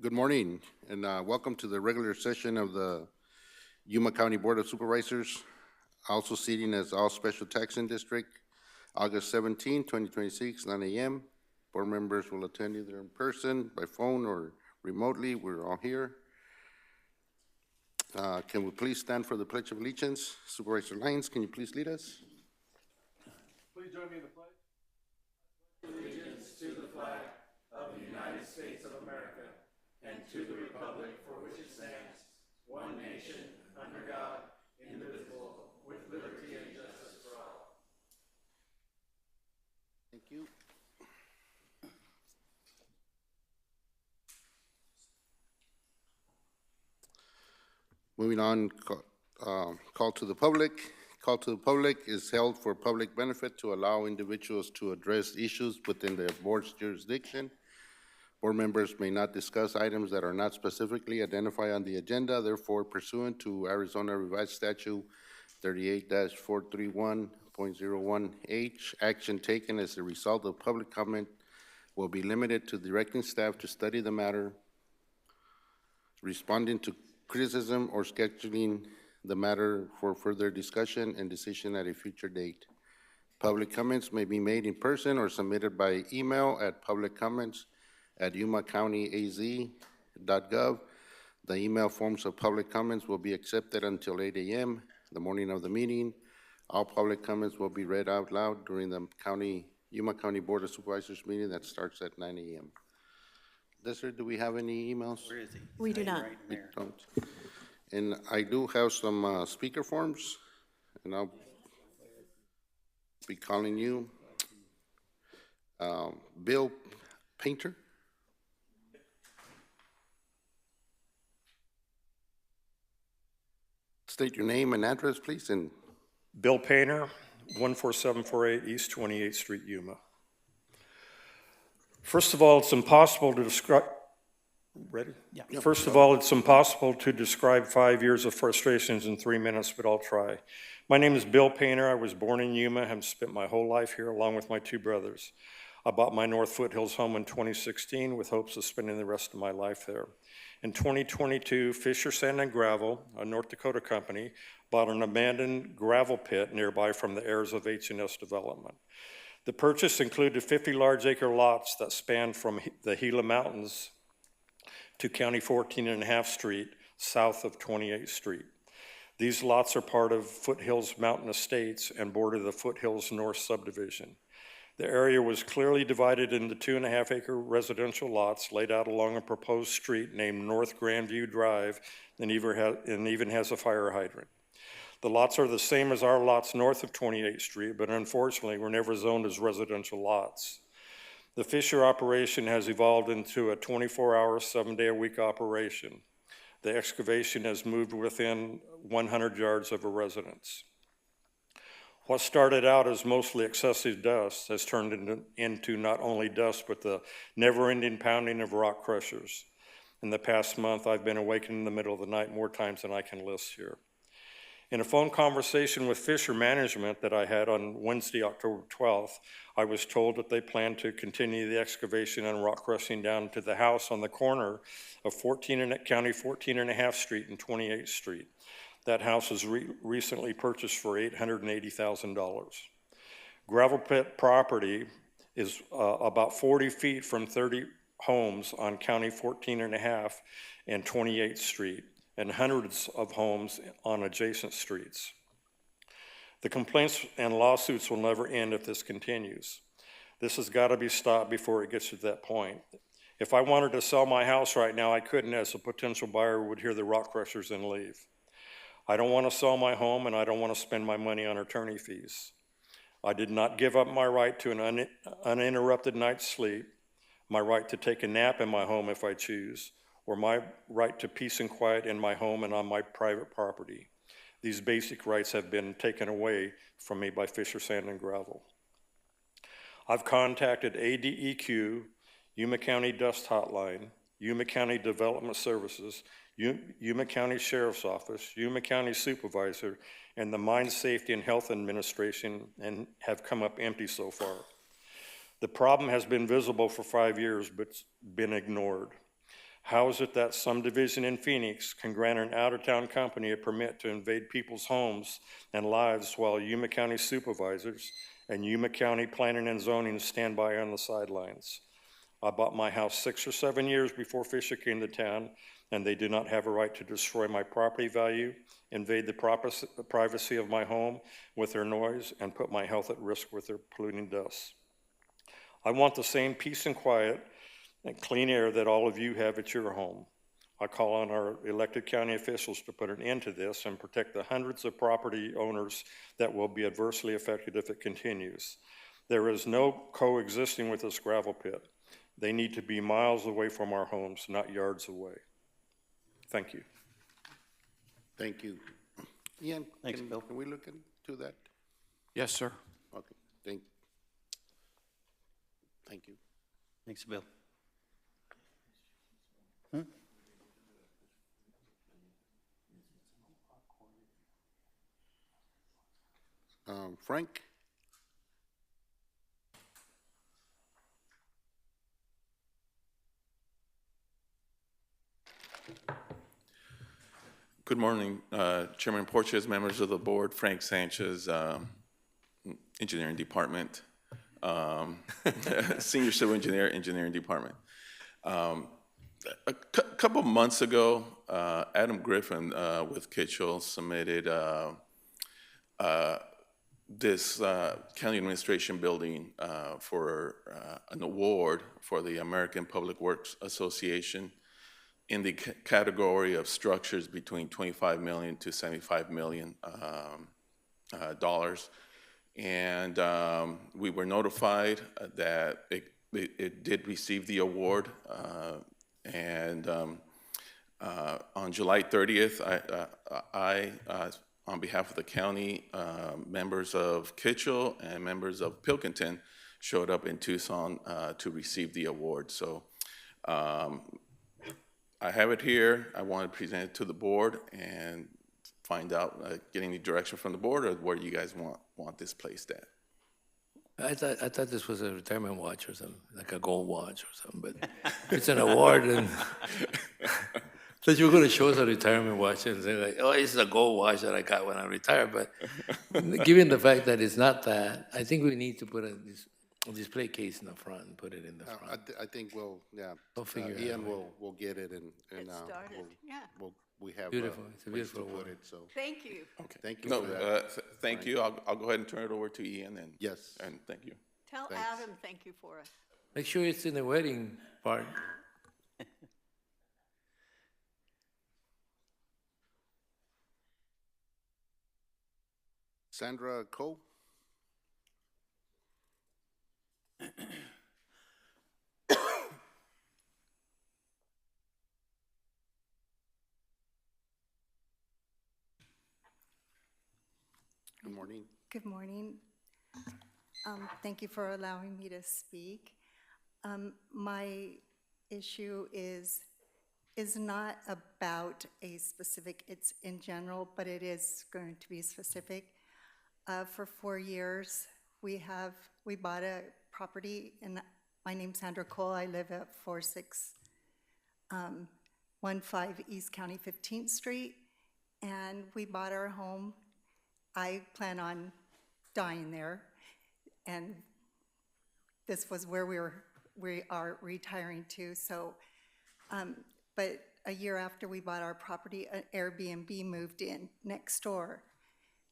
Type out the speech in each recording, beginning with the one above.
Good morning, and welcome to the regular session of the Yuma County Board of Supervisors, also seating as all special taxing district, August 17, 2026, 9 a.m. Board members will attend either in person, by phone, or remotely. We're all here. Can we please stand for the Pledge of Allegiance? Supervisor Lyons, can you please lead us? Please join me in the pledge. Thank you. Moving on, call to the public. Call to the public is held for public benefit to allow individuals to address issues within the board's jurisdiction. Board members may not discuss items that are not specifically identified on the agenda. Therefore, pursuant to Arizona Revised Statute 38-431.01H, action taken as a result of public comment will be limited to directing staff to study the matter, responding to criticism, or scheduling the matter for further discussion and decision at a future date. Public comments may be made in person or submitted by email at publiccomments@yumacountyaz.gov. The email forms of public comments will be accepted until 8 a.m. the morning of the meeting. All public comments will be read out loud during the Yuma County Board of Supervisors meeting that starts at 9 a.m. Desiree, do we have any emails? Where is he? We do not. Right there. Don't. And I do have some speaker forms, and I'll be calling you. Bill Painter. State your name and address, please, and Bill Painter, 14748 East 28th Street, Yuma. First of all, it's impossible to describe, ready? Yeah. First of all, it's impossible to describe 5 years of frustrations in 3 minutes, but I'll try. My name is Bill Painter. I was born in Yuma, have spent my whole life here along with my two brothers. I bought my North Foothills home in 2016 with hopes of spending the rest of my life there. In 2022, Fisher Sand and Gravel, a North Dakota company, bought an abandoned gravel pit nearby from the heirs of H&S Development. The purchase included 50 large acre lots that spanned from the Gila Mountains to County 14.5 Street, south of 28th Street. These lots are part of Foothills Mountain Estates and border the Foothills North subdivision. The area was clearly divided into 2.5 acre residential lots laid out along a proposed street named North Grandview Drive and even has a fire hydrant. The lots are the same as our lots north of 28th Street, but unfortunately were never zoned as residential lots. The Fisher operation has evolved into a 24-hour, 7-day-a-week operation. The excavation has moved within 100 yards of a residence. What started out as mostly excessive dust has turned into not only dust, but the never-ending pounding of rock crushers. In the past month, I've been awakened in the middle of the night more times than I can list here. In a phone conversation with Fisher Management that I had on Wednesday, October 12th, I was told that they plan to continue the excavation and rock crushing down to the house on the corner of County 14.5 Street and 28th Street. That house was recently purchased for $880,000. Gravel pit property is about 40 feet from 30 homes on County 14.5 and 28th Street, and hundreds of homes on adjacent streets. The complaints and lawsuits will never end if this continues. This has got to be stopped before it gets to that point. If I wanted to sell my house right now, I couldn't, as a potential buyer would hear the rock crushers and leave. I don't want to sell my home, and I don't want to spend my money on attorney fees. I did not give up my right to an uninterrupted night's sleep, my right to take a nap in my home if I choose, or my right to peace and quiet in my home and on my private property. These basic rights have been taken away from me by Fisher Sand and Gravel. I've contacted ADEQ, Yuma County Dust Hotline, Yuma County Development Services, Yuma County Sheriff's Office, Yuma County Supervisor, and the Mine Safety and Health Administration, and have come up empty so far. The problem has been visible for 5 years, but been ignored. How is it that some division in Phoenix can grant an out-of-town company a permit to invade people's homes and lives while Yuma County supervisors and Yuma County Planning and Zoning stand by on the sidelines? I bought my house 6 or 7 years before Fisher came to town, and they do not have a right to destroy my property value, invade the privacy of my home with their noise, and put my health at risk with their polluting dust. I want the same peace and quiet and clean air that all of you have at your home. I call on our elected county officials to put an end to this and protect the hundreds of property owners that will be adversely affected if it continues. There is no coexisting with this gravel pit. They need to be miles away from our homes, not yards away. Thank you. Thank you. Ian, Thanks, Bill. can we look into that? Yes, sir. Okay, thank you. Thanks, Bill. Frank? Good morning, Chairman Porches, members of the board, Frank Sanchez, Engineering Department, Senior Civil Engineer, Engineering Department. A couple months ago, Adam Griffin with Kitchell submitted this county administration building for an award for the American Public Works Association in the category of structures between $25 million to $75 million dollars. And we were notified that it did receive the award. On July 30th, I on behalf of the county, members of Kitchell and members of Pilkington showed up in Tucson to receive the award. So I have it here. I want to present it to the board and find out, getting the direction from the board, or where you guys want this placed at. I thought this was a retirement watch or something, like a gold watch or something, but it's an award, and that you were going to show us a retirement watch and say like, oh, this is a gold watch that I got when I retired. But given the fact that it's not that, I think we need to put a display case in the front and put it in the front. I think we'll figure it Ian out. will get it and It started, yeah. we have Beautiful. It's a place to beautiful put award. it, so, Thank you. thank you No, for that. thank you. I'll go ahead and turn it over to Ian, and Yes. and thank you. Tell Thanks. Adam thank you for us. Make sure it's in the wedding part. Sandra Cole? Good morning. Good morning. Thank you for allowing me to speak. My issue is not about a specific, it's in general, but it is going to be specific. For 4 years, we bought a property, and my name's Sandra Cole. I live at 4615 East County 15th Street, and we bought our home. I plan on dying there, and this was where we are retiring to. So, but a year after we bought our property, an Airbnb moved in next door.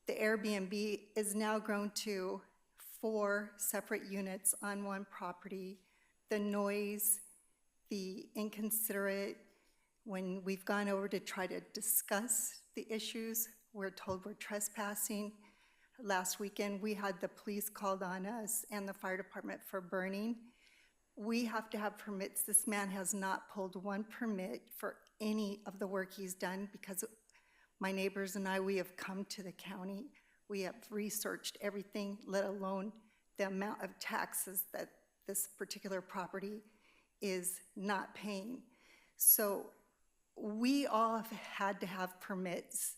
The Airbnb is now grown to 4 separate units on one property. The noise, the inconsiderate, when we've gone over to try to discuss the issues, we're told we're trespassing. Last weekend, we had the police called on us and the fire department for burning. We have to have permits. This man has not pulled one permit for any of the work he's done, because my neighbors and I, we have come to the county. We have researched everything, let alone the amount of taxes that this particular property is not paying. So we all have had to have permits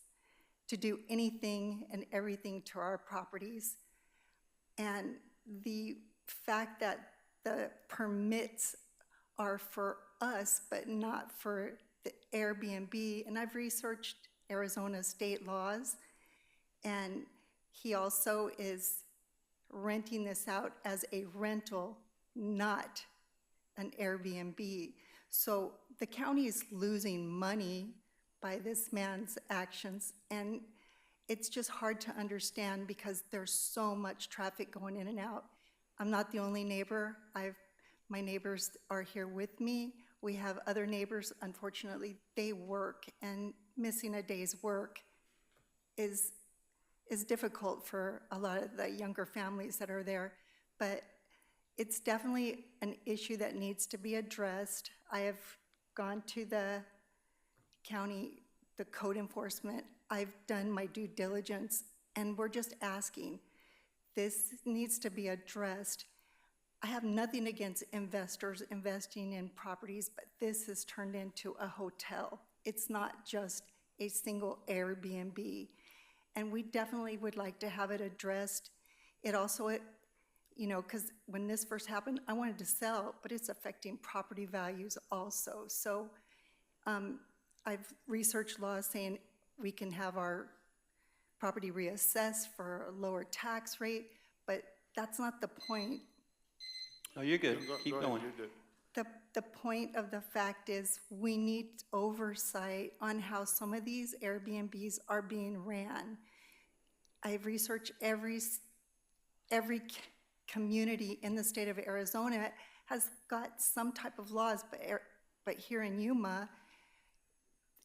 to do anything and everything to our properties. And the fact that the permits are for us, but not for the Airbnb. And I've researched Arizona state laws, and he also is renting this out as a rental, not an Airbnb. So the county is losing money by this man's actions, and it's just hard to understand because there's so much traffic going in and out. I'm not the only neighbor. My neighbors are here with me. We have other neighbors. Unfortunately, they work, and missing a day's work is difficult for a lot of the younger families that are there. But it's definitely an issue that needs to be addressed. I have gone to the county, the code enforcement. I've done my due diligence, and we're just asking. This needs to be addressed. I have nothing against investors investing in properties, but this has turned into a hotel. It's not just a single Airbnb. And we definitely would like to have it addressed. It also, you know, because when this first happened, I wanted to sell, but it's affecting property values also. So I've researched laws saying we can have our property reassessed for a lower tax rate, but that's not the point. Oh, you're good. Keep Go ahead, going. you're good. The point of the fact is we need oversight on how some of these Airbnbs are being ran. I've researched every community in the state of Arizona has got some type of laws, but here in Yuma,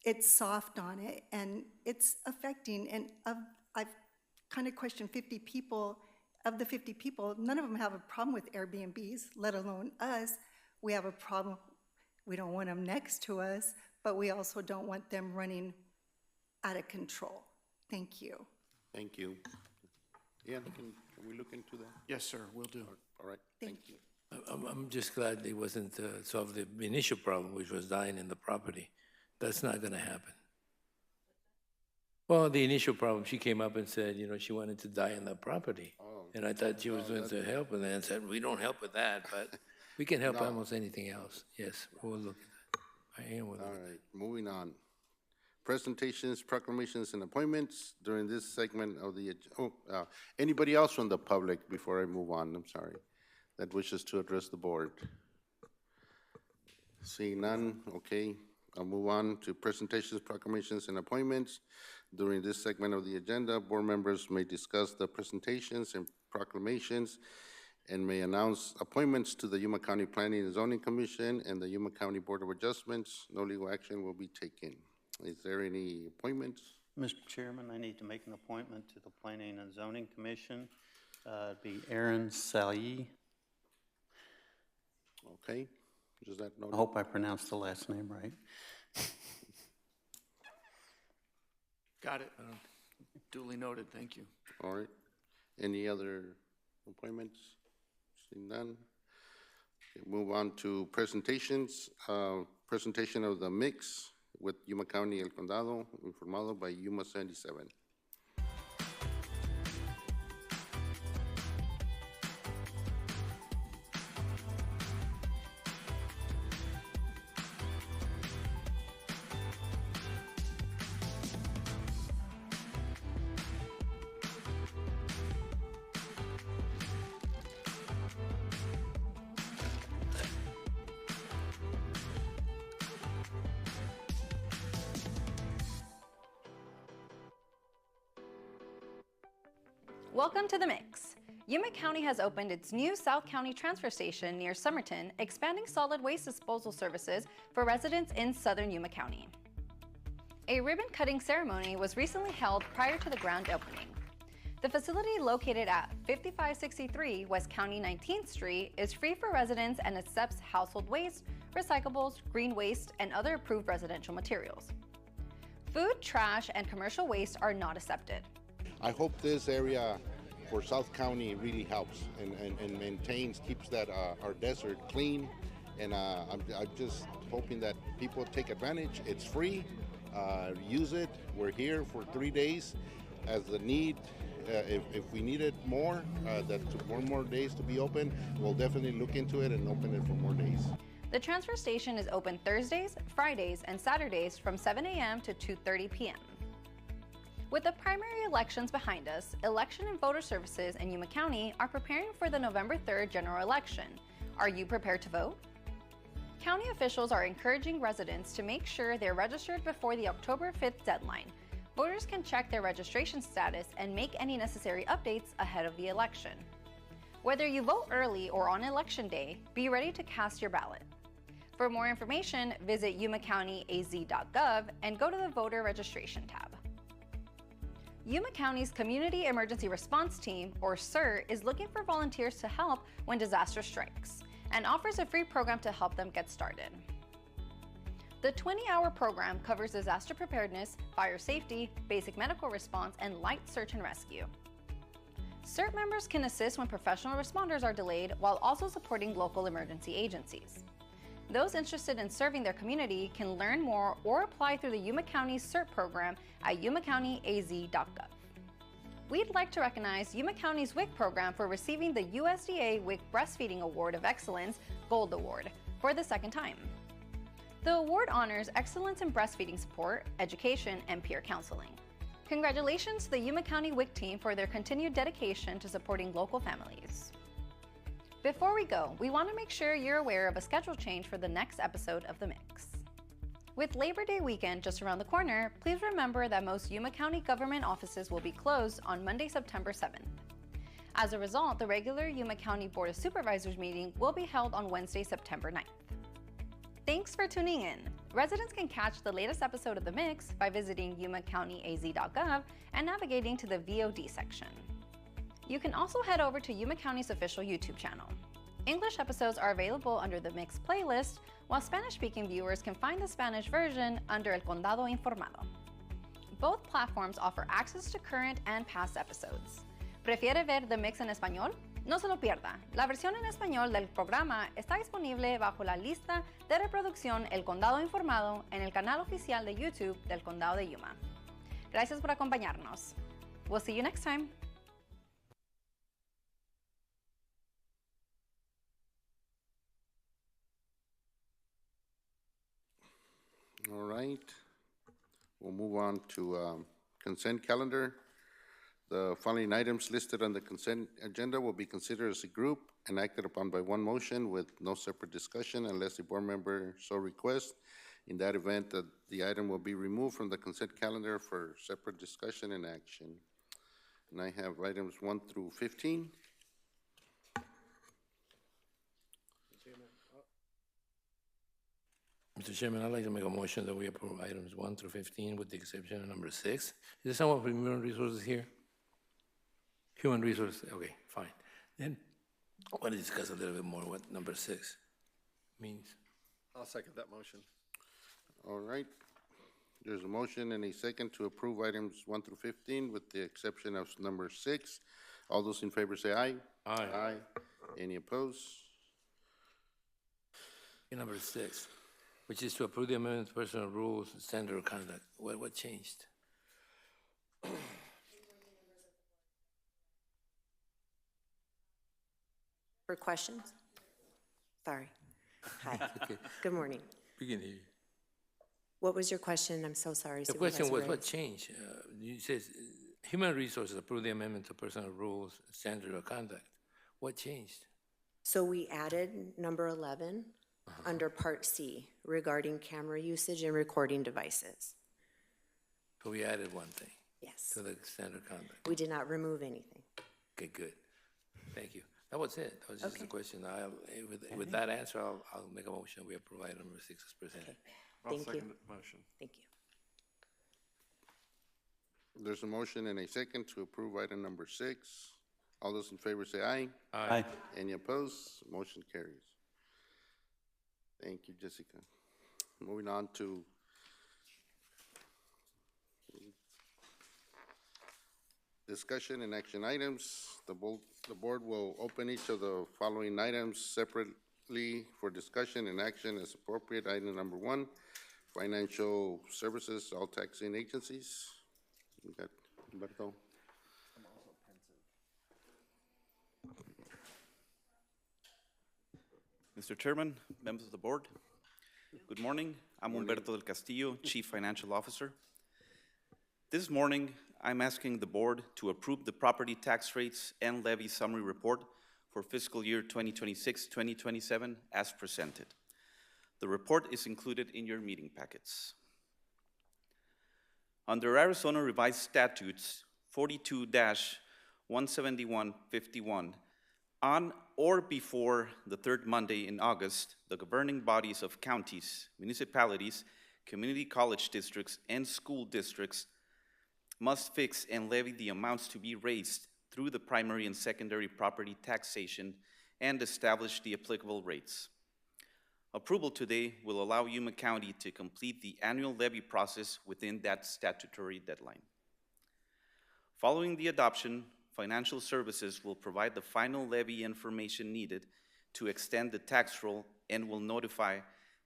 it's soft on it, and it's affecting, and I've kind of questioned 50 people. Of the 50 people, none of them have a problem with Airbnbs, let alone us. We have a problem. We don't want them next to us, but we also don't want them running out of control. Thank you. Thank you. Yeah, can we look into that? Yes, sir, will do. All right, thank you. I'm just glad it wasn't solved the initial problem, which was dying in the property. That's not gonna happen. Well, the initial problem, she came up and said, you know, she wanted to die in the property. And I thought she was going to help, and then said, we don't help with that, but we can help almost anything else. Yes, we'll look at that. I am with All it. right, moving on. Presentations, proclamations, and appointments during this segment of the, anybody else from the public before I move on, I'm sorry, that wishes to address the board? Seeing none, okay, I'll move on to presentations, proclamations, and appointments. During this segment of the agenda, board members may discuss the presentations and proclamations and may announce appointments to the Yuma County Planning and Zoning Commission and the Yuma County Board of Adjustments. No legal action will be taken. Is there any appointments? Mr. Chairman, I need to make an appointment to the Planning and Zoning Commission. It'd be Aaron Salyi. Okay, is that I noted? hope I pronounced the last name right. Got it. Duly noted, thank you. All right. Any other appointments? Seeing none. Okay, move on to presentations. Presentation of the mix with Yuma County El Condado, informado by Yuma 77. Welcome to The Mix. Yuma County has opened its new South County transfer station near Somerton, expanding solid waste disposal services for residents in southern Yuma County. A ribbon-cutting ceremony was recently held prior to the grand opening. The facility, located at 5563 West County 19th Street, is free for residents and accepts household waste, recyclables, green waste, and other approved residential materials. Food, trash, and commercial waste are not accepted. I hope this area for South County really helps and maintains, keeps that our desert clean. And I'm just hoping that people take advantage. It's free. Use it. We're here for 3 days. As the need, if we needed more, that more days to be open, we'll definitely look into it and open it for more days. The transfer station is open Thursdays, Fridays, and Saturdays from 7 a.m. to 2:30 p.m. With the primary elections behind us, Election and Voter Services in Yuma County are preparing for the November 3rd general election. Are you prepared to vote? County officials are encouraging residents to make sure they're registered before the October 5th deadline. Voters can check their registration status and make any necessary updates ahead of the election. Whether you vote early or on election day, be ready to cast your ballot. For more information, visit yumacountyaz.gov and go to the voter registration tab. Yuma County's Community Emergency Response Team, or CERT, is looking for volunteers to help when disaster strikes and offers a free program to help them get started. The 20-hour program covers disaster preparedness, fire safety, basic medical response, and light search and rescue. CERT members can assist when professional responders are delayed while also supporting local emergency agencies. Those interested in serving their community can learn more or apply through the Yuma County CERT program at yumacountyaz.gov. We'd like to recognize Yuma County's WIC program for receiving the USDA WIC Breastfeeding Award of Excellence Gold Award for the second time. The award honors excellence in breastfeeding support, education, and peer counseling. Congratulations to the Yuma County WIC team for their continued dedication to supporting local families. Before we go, we want to make sure you're aware of a schedule change for the next episode of The Mix. With Labor Day weekend just around the corner, please remember that most Yuma County government offices will be closed on Monday, September 7th. As a result, the regular Yuma County Board of Supervisors meeting will be held on Wednesday, September 9th. Thanks for tuning in. Residents can catch the latest episode of The Mix by visiting yumacountyaz.gov and navigating to the VOD section. You can also head over to Yuma County's official YouTube channel. English episodes are available under the Mix playlist, while Spanish-speaking viewers can find the Spanish version under El Condado Informado. Both platforms offer access to current and past episodes. ¿Prefiere ver The Mix en español? No se lo pierda. La versión en español del programa está disponible bajo la lista de reproducción El Condado Informado en el canal oficial de YouTube del Condado de Yuma. Gracias por acompañarnos. We'll see you next time. All right. We'll move on to consent calendar. The following items listed on the consent agenda will be considered as a group and acted upon by one motion with no separate discussion unless the board member so requests. In that event, the item will be removed from the consent calendar for separate discussion and action. And I have items 1 through 15. Mr. Chairman, I'd like to make a motion that we approve items 1 through 15 with the exception of number 6. Is there someone from Human Resources here? Human Resources, okay, fine. Then I want to discuss a little bit more what number 6 means. I'll second that motion. All right. There's a motion and a second to approve items 1 through 15 with the exception of number 6. All those in favor say aye. Aye. Aye. Any opposed? Number 6, which is to approve the amendment to personal rules, standard of conduct. What changed? For questions? Sorry. Hi. Okay. Good morning. Begin here. What was your question? I'm so sorry. The question was, Supervisor what Reyes. changed? You said Human Resources approved the amendment to personal rules, standard of conduct. What changed? So we added number 11 under Part C regarding camera usage and recording devices. So we added one thing Yes. to the standard conduct. We did not remove anything. Okay, good. Thank you. That was it. That was just the Okay. question. With that answer, I'll make a motion. We approve item number 6 as presented. I'll Thank you. second the motion. Thank you. There's a motion and a second to approve item number 6. All those in favor say aye. Aye. Any opposed? Motion carries. Thank you, Jessica. Moving on to discussion and action items. The board will open each of the following items separately for discussion and action as appropriate. Item number 1, financial services, all taxing agencies. You got Humberto? Mr. Chairman, members of the board, good morning. I'm Humberto del Castillo, Chief Financial Officer. This morning, I'm asking the board to approve the property tax rates and levy summary report for fiscal year 2026-2027 as presented. The report is included in your meeting packets. Under Arizona Revised Statutes 42-17151, on or before the third Monday in August, the governing bodies of counties, municipalities, community college districts, and school districts must fix and levy the amounts to be raised through the primary and secondary property taxation and establish the applicable rates. Approval today will allow Yuma County to complete the annual levy process within that statutory deadline. Following the adoption, Financial Services will provide the final levy information needed to extend the tax roll and will notify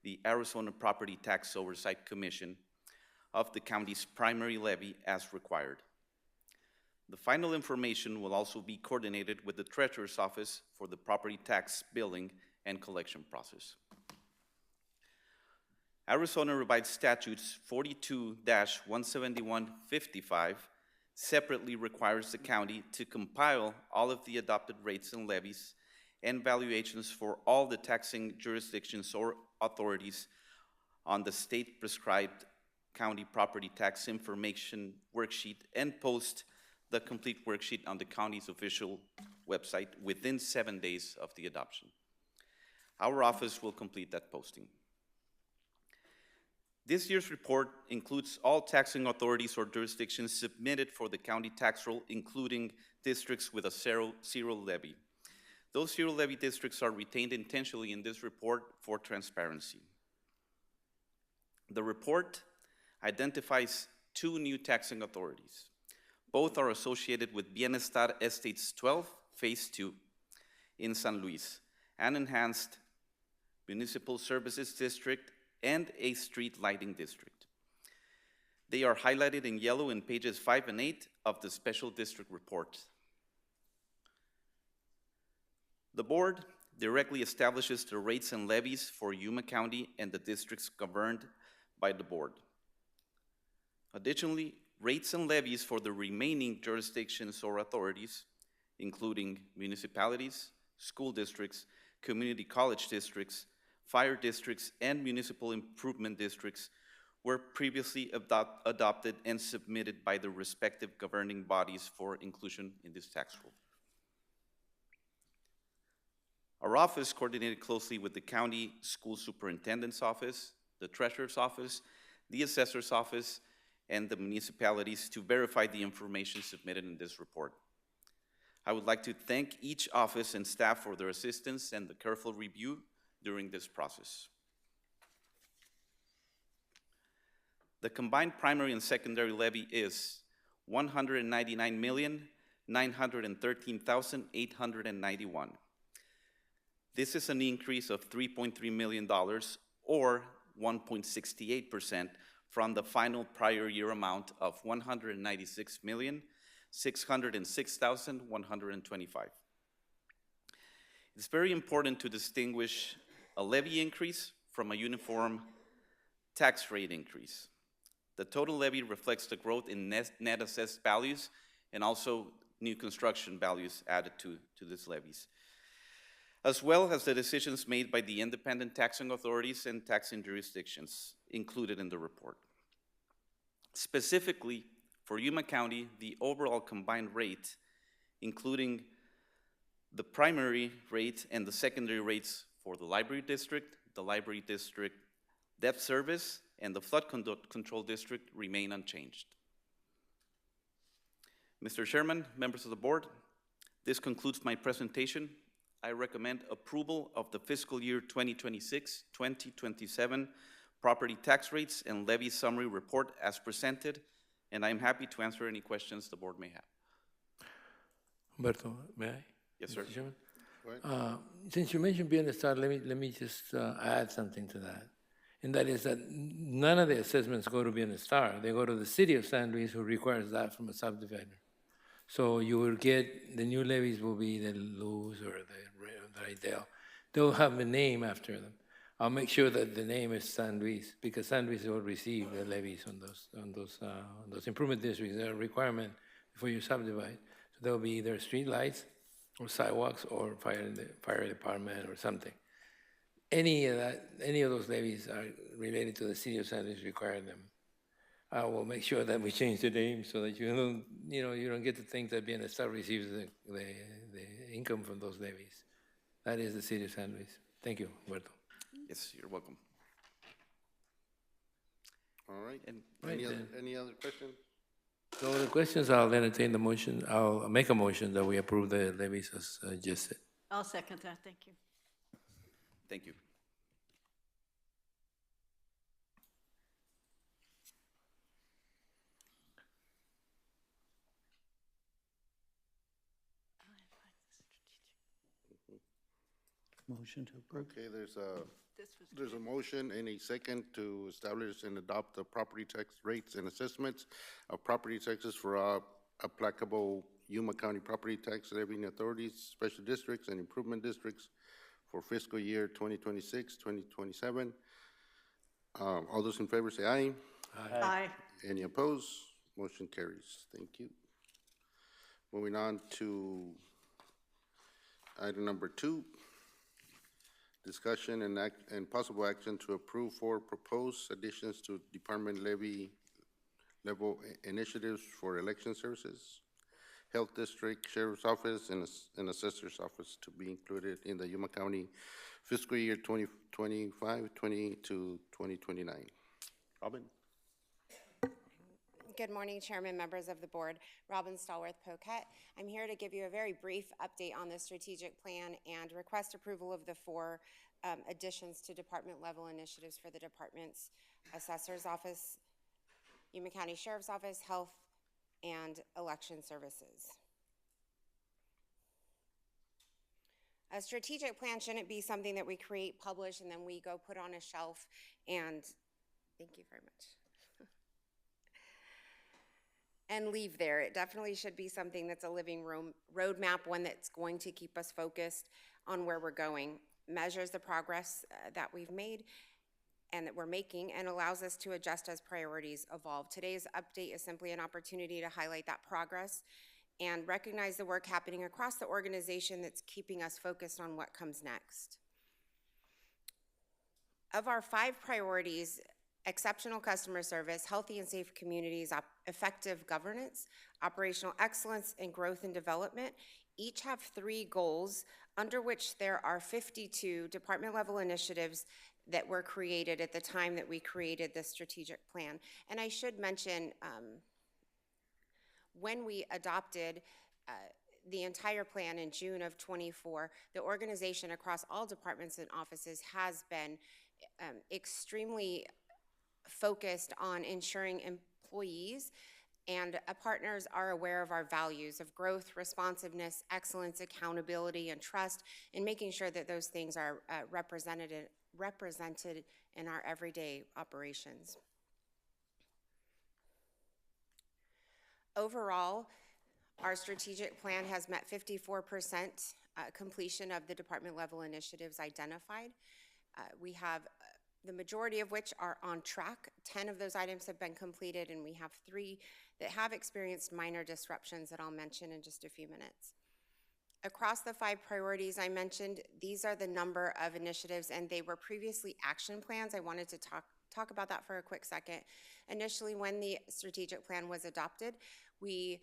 the Arizona Property Tax Oversight Commission of the county's primary levy as required. The final information will also be coordinated with the Treasurer's Office for the property tax billing and collection process. Arizona Revised Statutes 42-17155 separately requires the county to compile all of the adopted rates and levies and valuations for all the taxing jurisdictions or authorities on the state-prescribed county property tax information worksheet and post the complete worksheet on the county's official website within 7 days of the adoption. Our office will complete that posting. This year's report includes all taxing authorities or jurisdictions submitted for the county tax roll, including districts with a zero levy. Those zero levy districts are retained intentionally in this report for transparency. The report identifies 2 new taxing authorities. Both are associated with Bienestar Estates 12, Phase 2 in San Luis, an enhanced municipal services district and a street lighting district. They are highlighted in yellow in pages 5 and 8 of the special district report. The board directly establishes the rates and levies for Yuma County and the districts governed by the board. Additionally, rates and levies for the remaining jurisdictions or authorities, including municipalities, school districts, community college districts, fire districts, and municipal improvement districts, were previously adopted and submitted by the respective governing bodies for inclusion in this tax roll. Our office coordinated closely with the county school superintendent's office, the treasurer's office, the assessor's office, and the municipalities to verify the information submitted in this report. I would like to thank each office and staff for their assistance and the careful review during this process. The combined primary and secondary levy is $199,913,891. This is an increase of $3.3 million, or 1.68%, from the final prior year amount of $196,606,125. It's very important to distinguish a levy increase from a uniform tax rate increase. The total levy reflects the growth in net assessed values and also new construction values added to these levies, as well as the decisions made by the independent taxing authorities and taxing jurisdictions included in the report. Specifically, for Yuma County, the overall combined rate, including the primary rate and the secondary rates for the library district debt service, and the flood control district remain unchanged. Mr. Chairman, members of the board, this concludes my presentation. I recommend approval of the fiscal year 2026-2027 property tax rates and levy summary report as presented, and I'm happy to answer any questions the board may have. Humberto, may I? Yes, sir. Mr. Chairman? Since you mentioned Bienestar, let me just add something to that. And that is that none of the assessments go to Bienestar. They go to the city of San Luis, who requires that from a subdivider. So you will get, the new levies will be the Luz or the Rydell. they'll have a name after them. I'll make sure that the name is San Luis, because San Luis will receive the levies on those improvement districts. They're a requirement before you subdivide. So there'll be either street lights or sidewalks or fire department or something. Any of those levies are related to the city of San Luis requiring them. I will make sure that we change the name so that you don't get to think that Bienestar receives the income from those levies. That is the city of San Luis. Thank you, Humberto. Yes, you're welcome. All right. And Any other questions? No other questions, I'll entertain the motion. I'll make a motion that we approve the levies as just said. I'll second that, thank you. thank you. Motion to approve. Okay, This was there's a motion and a second to establish and adopt the property tax rates and assessments of property taxes for applicable Yuma County property tax levying authorities, special districts, and improvement districts for fiscal year 2026, 2027. All those in favor say aye. Aye. Any opposed? Motion carries. Thank you. Moving on to item number 2. Discussion and possible action to approve 4 proposed additions to department levy level initiatives for election services, health district, sheriff's office, and assessor's office to be included in the Yuma County fiscal year 2025, 20 to 2029. Robin? Good morning, Chairman, members of the board. Robin Stallworth Poquet. I'm here to give you a very brief update on the strategic plan and request approval of the 4 additions to department level initiatives for the department's assessor's office, Yuma County Sheriff's Office, health, and election services. A strategic plan shouldn't be something that we create, publish, and then we go put on a shelf and, thank you very much, and leave there. It definitely should be something that's a living roadmap, one that's going to keep us focused on where we're going, measures the progress that we've made and that we're making, and allows us to adjust as priorities evolve. Today's update is simply an opportunity to highlight that progress and recognize the work happening across the organization that's keeping us focused on what comes next. Of our 5 priorities, exceptional customer service, healthy and safe communities, effective governance, operational excellence, and growth and development, each have 3 goals under which there are 52 department level initiatives that were created at the time that we created the strategic plan. And I should mention, when we adopted the entire plan in June of 24, the organization across all departments and offices has been extremely focused on ensuring employees and partners are aware of our values of growth, responsiveness, excellence, accountability, and trust, and making sure that those things are represented in our everyday operations. Overall, our strategic plan has met 54% completion of the department level initiatives identified. We have the majority of which are on track. 10 of those items have been completed, and we have 3 that have experienced minor disruptions that I'll mention in just a few minutes. Across the 5 priorities I mentioned, these are the number of initiatives, and they were previously action plans. I wanted to talk about that for a quick second. Initially, when the strategic plan was adopted, we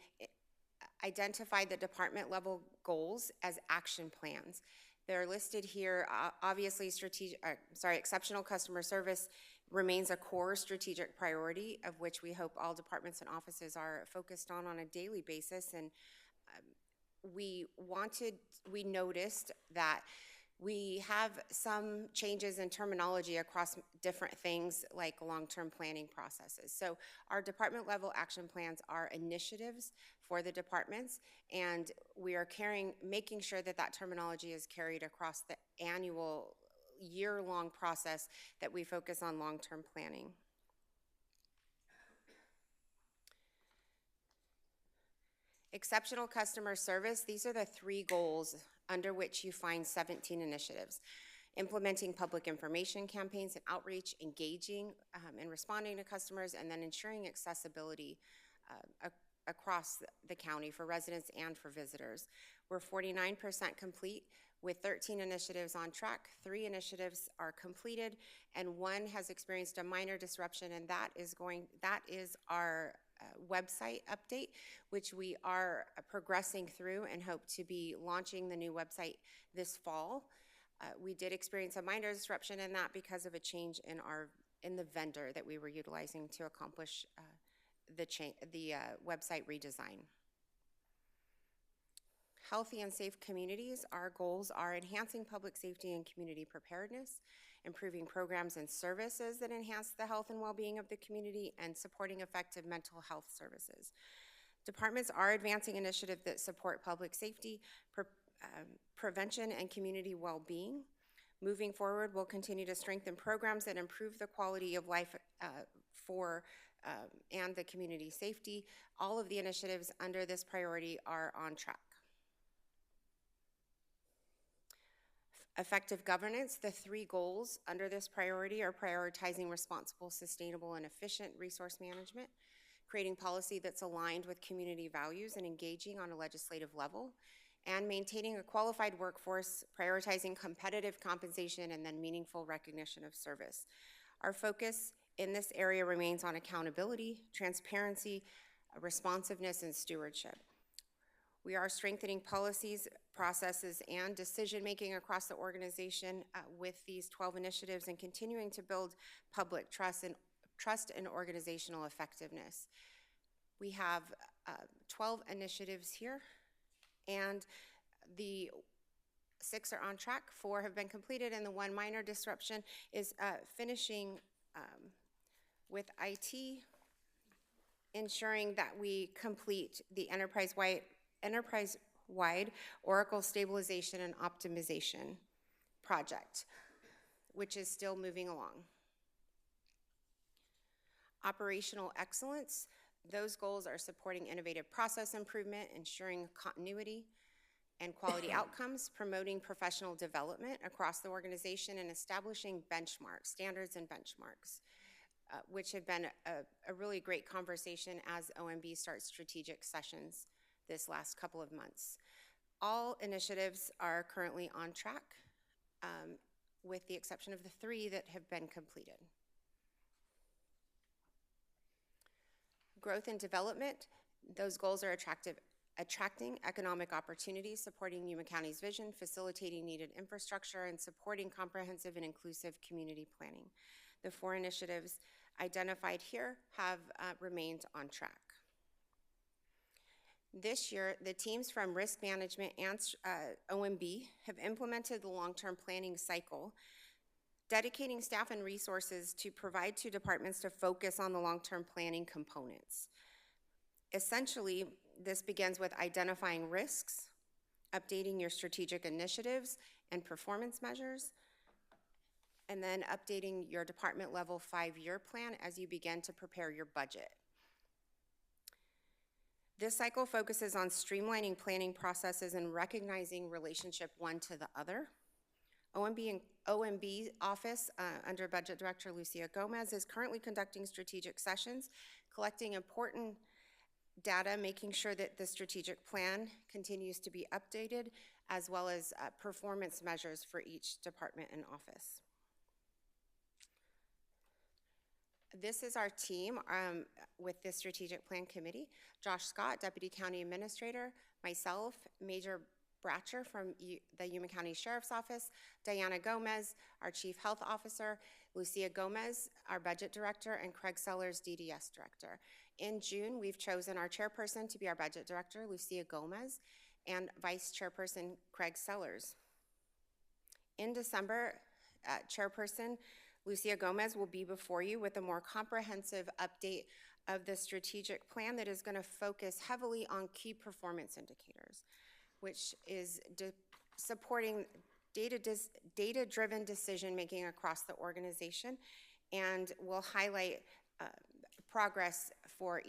identified the department level goals as action plans. They're listed here. Obviously, exceptional customer service remains a core strategic priority of which we hope all departments and offices are focused on a daily basis. And we noticed that we have some changes in terminology across different things like long-term planning processes. So our department level action plans are initiatives for the departments, and we are making sure that that terminology is carried across the annual year-long process that we focus on long-term planning. Exceptional customer service, these are the 3 goals under which you find 17 initiatives. Implementing public information campaigns and outreach, engaging and responding to customers, and then ensuring accessibility across the county for residents and for visitors. We're 49% complete with 13 initiatives on track. 3 initiatives are completed, and 1 has experienced a minor disruption, and that is our website update, which we are progressing through and hope to be launching the new website this fall. We did experience a minor disruption in that because of a change in the vendor that we were utilizing to accomplish the website redesign. Healthy and safe communities, our goals are enhancing public safety and community preparedness, improving programs and services that enhance the health and well-being of the community, and supporting effective mental health services. Departments are advancing initiatives that support public safety, prevention, and community well-being. Moving forward, we'll continue to strengthen programs that improve the quality of life and the community safety. All of the initiatives under this priority are on track. Effective governance, the 3 goals under this priority are prioritizing responsible, sustainable, and efficient resource management, creating policy that's aligned with community values and engaging on a legislative level, and maintaining a qualified workforce, prioritizing competitive compensation, and then meaningful recognition of service. Our focus in this area remains on accountability, transparency, responsiveness, and stewardship. We are strengthening policies, processes, and decision-making across the organization with these 12 initiatives and continuing to build public trust and organizational effectiveness. We have 12 initiatives here, and the 6 are on track, 4 have been completed, and the 1 minor disruption is finishing with IT, ensuring that we complete the enterprise-wide Oracle stabilization and optimization project, which is still moving along. Operational excellence, those goals are supporting innovative process improvement, ensuring continuity and quality outcomes, promoting professional development across the organization, and establishing benchmarks, standards and benchmarks, which have been a really great conversation as OMB starts strategic sessions this last couple of months. All initiatives are currently on track, with the exception of the 3 that have been completed. Growth and development, those goals are attracting economic opportunities, supporting Yuma County's vision, facilitating needed infrastructure, and supporting comprehensive and inclusive community planning. The 4 initiatives identified here have remained on track. This year, the teams from Risk Management and OMB have implemented the long-term planning cycle, dedicating staff and resources to provide to departments to focus on the long-term planning components. Essentially, this begins with identifying risks, updating your strategic initiatives and performance measures, and then updating your department-level 5-year plan as you begin to prepare your budget. This cycle focuses on streamlining planning processes and recognizing relationship one to the other. OMB office under Budget Director Lucia Gomez is currently conducting strategic sessions, collecting important data, making sure that the strategic plan continues to be updated, as well as performance measures for each department and office. This is our team with the Strategic Plan Committee. Josh Scott, Deputy County Administrator, myself, Major Bratcher from the Yuma County Sheriff's Office, Diana Gomez, our Chief Health Officer, Lucia Gomez, our Budget Director, and Craig Sellers, DDS Director. In June, we've chosen our chairperson to be our Budget Director, Lucia Gomez, and Vice Chairperson, Craig Sellers. In December, Chairperson Lucia Gomez will be before you with a more comprehensive update of the strategic plan that is going to focus heavily on key performance indicators, which is supporting data-driven decision-making across the organization, and will highlight progress for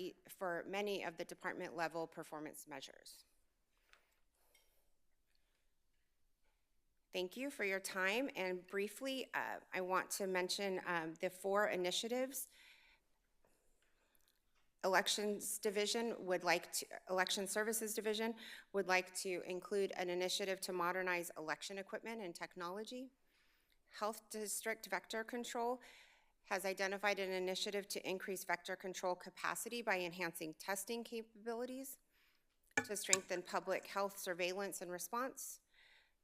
many of the department level performance measures. Thank you for your time, and briefly, I want to mention the 4 initiatives. Election Services Division would like to include an initiative to modernize election equipment and technology. Health District Vector Control has identified an initiative to increase vector control capacity by enhancing testing capabilities to strengthen public health surveillance and response.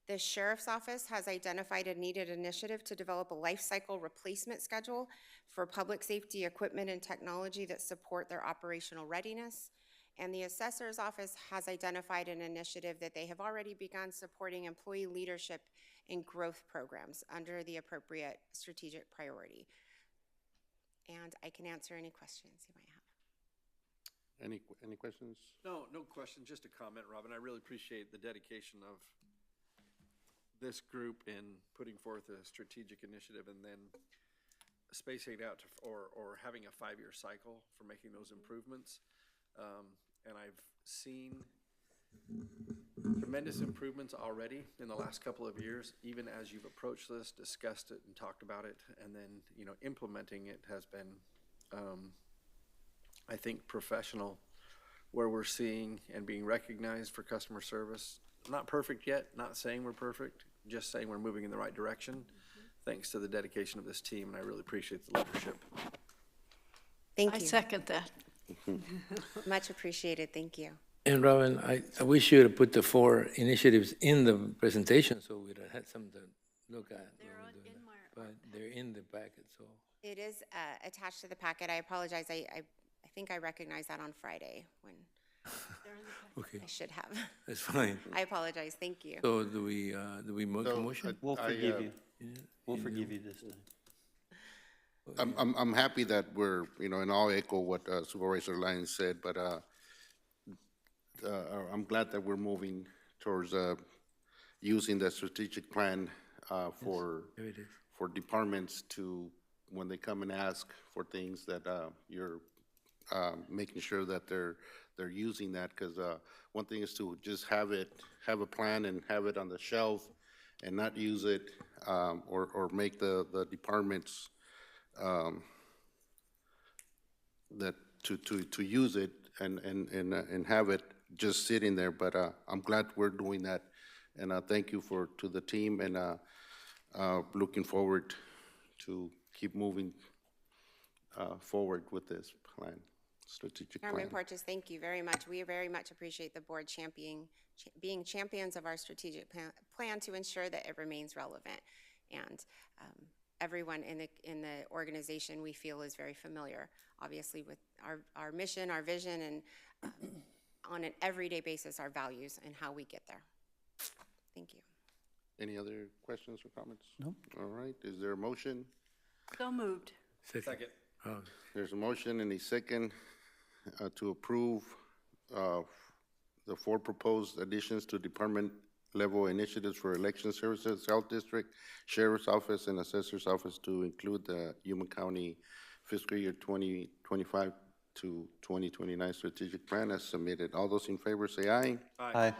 The Sheriff's Office has identified a needed initiative to develop a life cycle replacement schedule for public safety equipment and technology that support their operational readiness. And the Assessor's Office has identified an initiative that they have already begun supporting employee leadership and growth programs under the appropriate strategic priority. And I can answer any questions you might have. Any questions? No question, just a comment, Robin. I really appreciate the dedication of this group in putting forth a strategic initiative and then spacing it out to, or having a 5-year cycle for making those improvements. And I've seen tremendous improvements already in the last couple of years, even as you've approached this, discussed it, and talked about it, and then, you know, implementing it has been, I think, professional, where we're seeing and being recognized for customer service. Not perfect yet, not saying we're perfect, just saying we're moving in the right direction, thanks to the dedication of this team, and I really appreciate the leadership. Thank I you. second that. Much appreciated, thank you. And Robin, I wish you to put the 4 initiatives in the presentation so we'd have had something to look at. But they're in the packet, so. It is attached to the packet. I apologize. I think I recognized that on Friday when Okay, I should have. that's fine. I apologize. Thank you. So do we make a motion? We'll forgive you. We'll forgive you this time. I'm happy that we're, you know, and I'll echo what Supervisor Lyons said, but I'm glad that we're moving towards using the strategic plan for departments to, when they come and ask for things, that you're making sure that they're using that, because one thing is to just have a plan and have it on the shelf and not use it, or make the departments that to use it and have it just sitting there. But I'm glad we're doing that, and thank you to the team, and looking forward to keep moving forward with this plan, strategic plan. Chairman Porteous, thank you very much. We very much appreciate the board being champions of our strategic plan to ensure that it remains relevant. And everyone in the organization, we feel, is very familiar, obviously, with our mission, our vision, and on an everyday basis, our values and how we get there. Thank you. Any other questions or comments? No. All right, is there a motion? So moved. Second. There's a motion and a second to approve the 4 proposed additions to department-level initiatives for election services, Health District, Sheriff's Office, and Assessor's Office to include the Yuma County fiscal year 2025 to 2029 strategic plan as submitted. All those in favor say aye. Aye.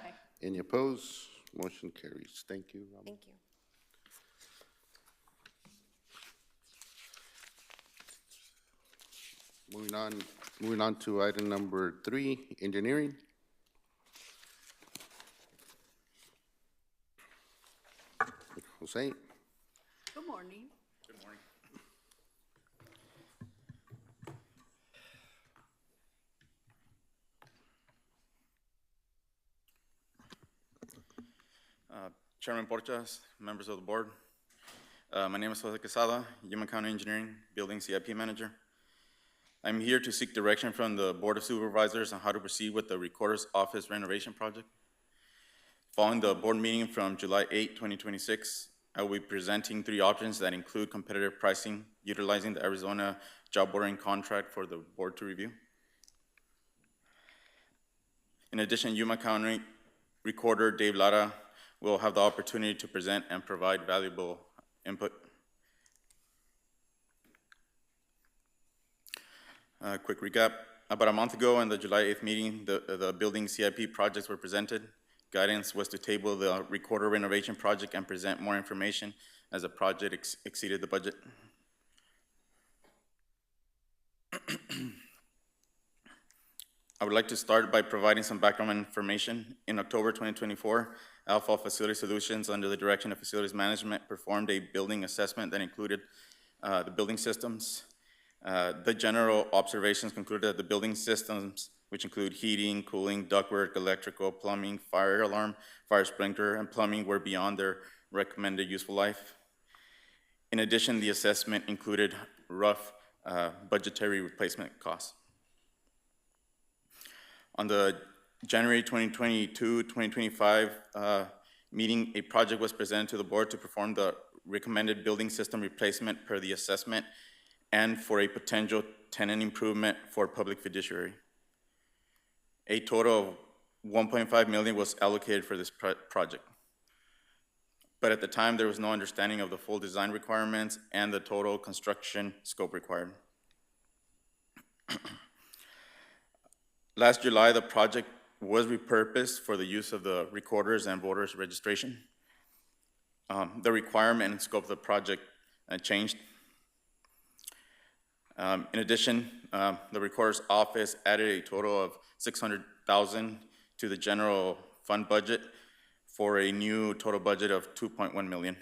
Any opposed? Motion carries. Thank you, Robin. Thank you. Moving on to item number 3, engineering. Jose. Good morning. Good morning. Chairman Porteous, members of the board. My name is Jose Quesada, Yuma County Engineering Building CIP Manager. I'm here to seek direction from the Board of Supervisors on how to proceed with the Recorder's Office renovation project. Following the board meeting from July 8, 2026, I will be presenting 3 options that include competitive pricing, utilizing the Arizona job ordering contract for the board to review. In addition, Yuma County Recorder Dave Lara will have the opportunity to present and provide valuable input. Quick recap. About a month ago, in the July 8th meeting, the building CIP projects were presented. Guidance was to table the recorder renovation project and present more information as the project exceeded the budget. I would like to start by providing some background information. In October 2024, Alpha Facility Solutions, under the direction of Facilities Management, performed a building assessment that included the building systems. The general observations concluded that the building systems, which include heating, cooling, ductwork, electrical, plumbing, fire alarm, fire sprinkler, and plumbing, were beyond their recommended useful life. In addition, the assessment included rough budgetary replacement costs. On the January 2022-2025 meeting, a project was presented to the board to perform the recommended building system replacement per the assessment and for a potential tenant improvement for public fiduciary. A total of $1.5 million was allocated for this project. But at the time, there was no understanding of the full design requirements and the total construction scope required. Last July, the project was repurposed for the use of the recorders and voters registration. The requirement and scope of the project changed. In addition, the recorder's office added a total of $600,000 to the general fund budget for a new total budget of $2.1 million.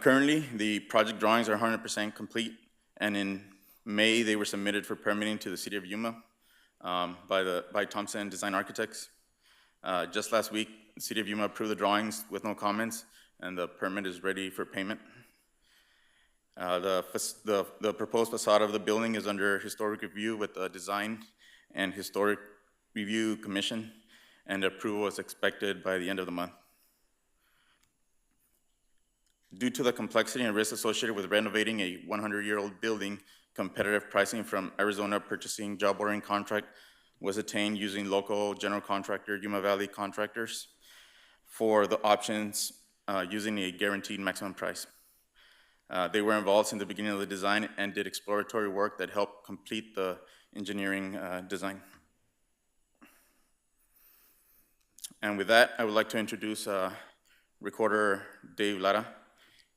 Currently, the project drawings are 100% complete, and in May, they were submitted for permitting to the City of Yuma by Thompson Design Architects. Just last week, the City of Yuma approved the drawings with no comments, and the permit is ready for payment. The proposed facade of the building is under historic review with the Design and Historic Review Commission, and approval is expected by the end of the month. Due to the complexity and risk associated with renovating a 100-year-old building, competitive pricing from Arizona Purchasing Job Ordering Contract was attained using local general contractor Yuma Valley Contractors for the options using a guaranteed maximum price. They were involved since the beginning of the design and did exploratory work that helped complete the engineering design. And with that, I would like to introduce Recorder Dave Lara.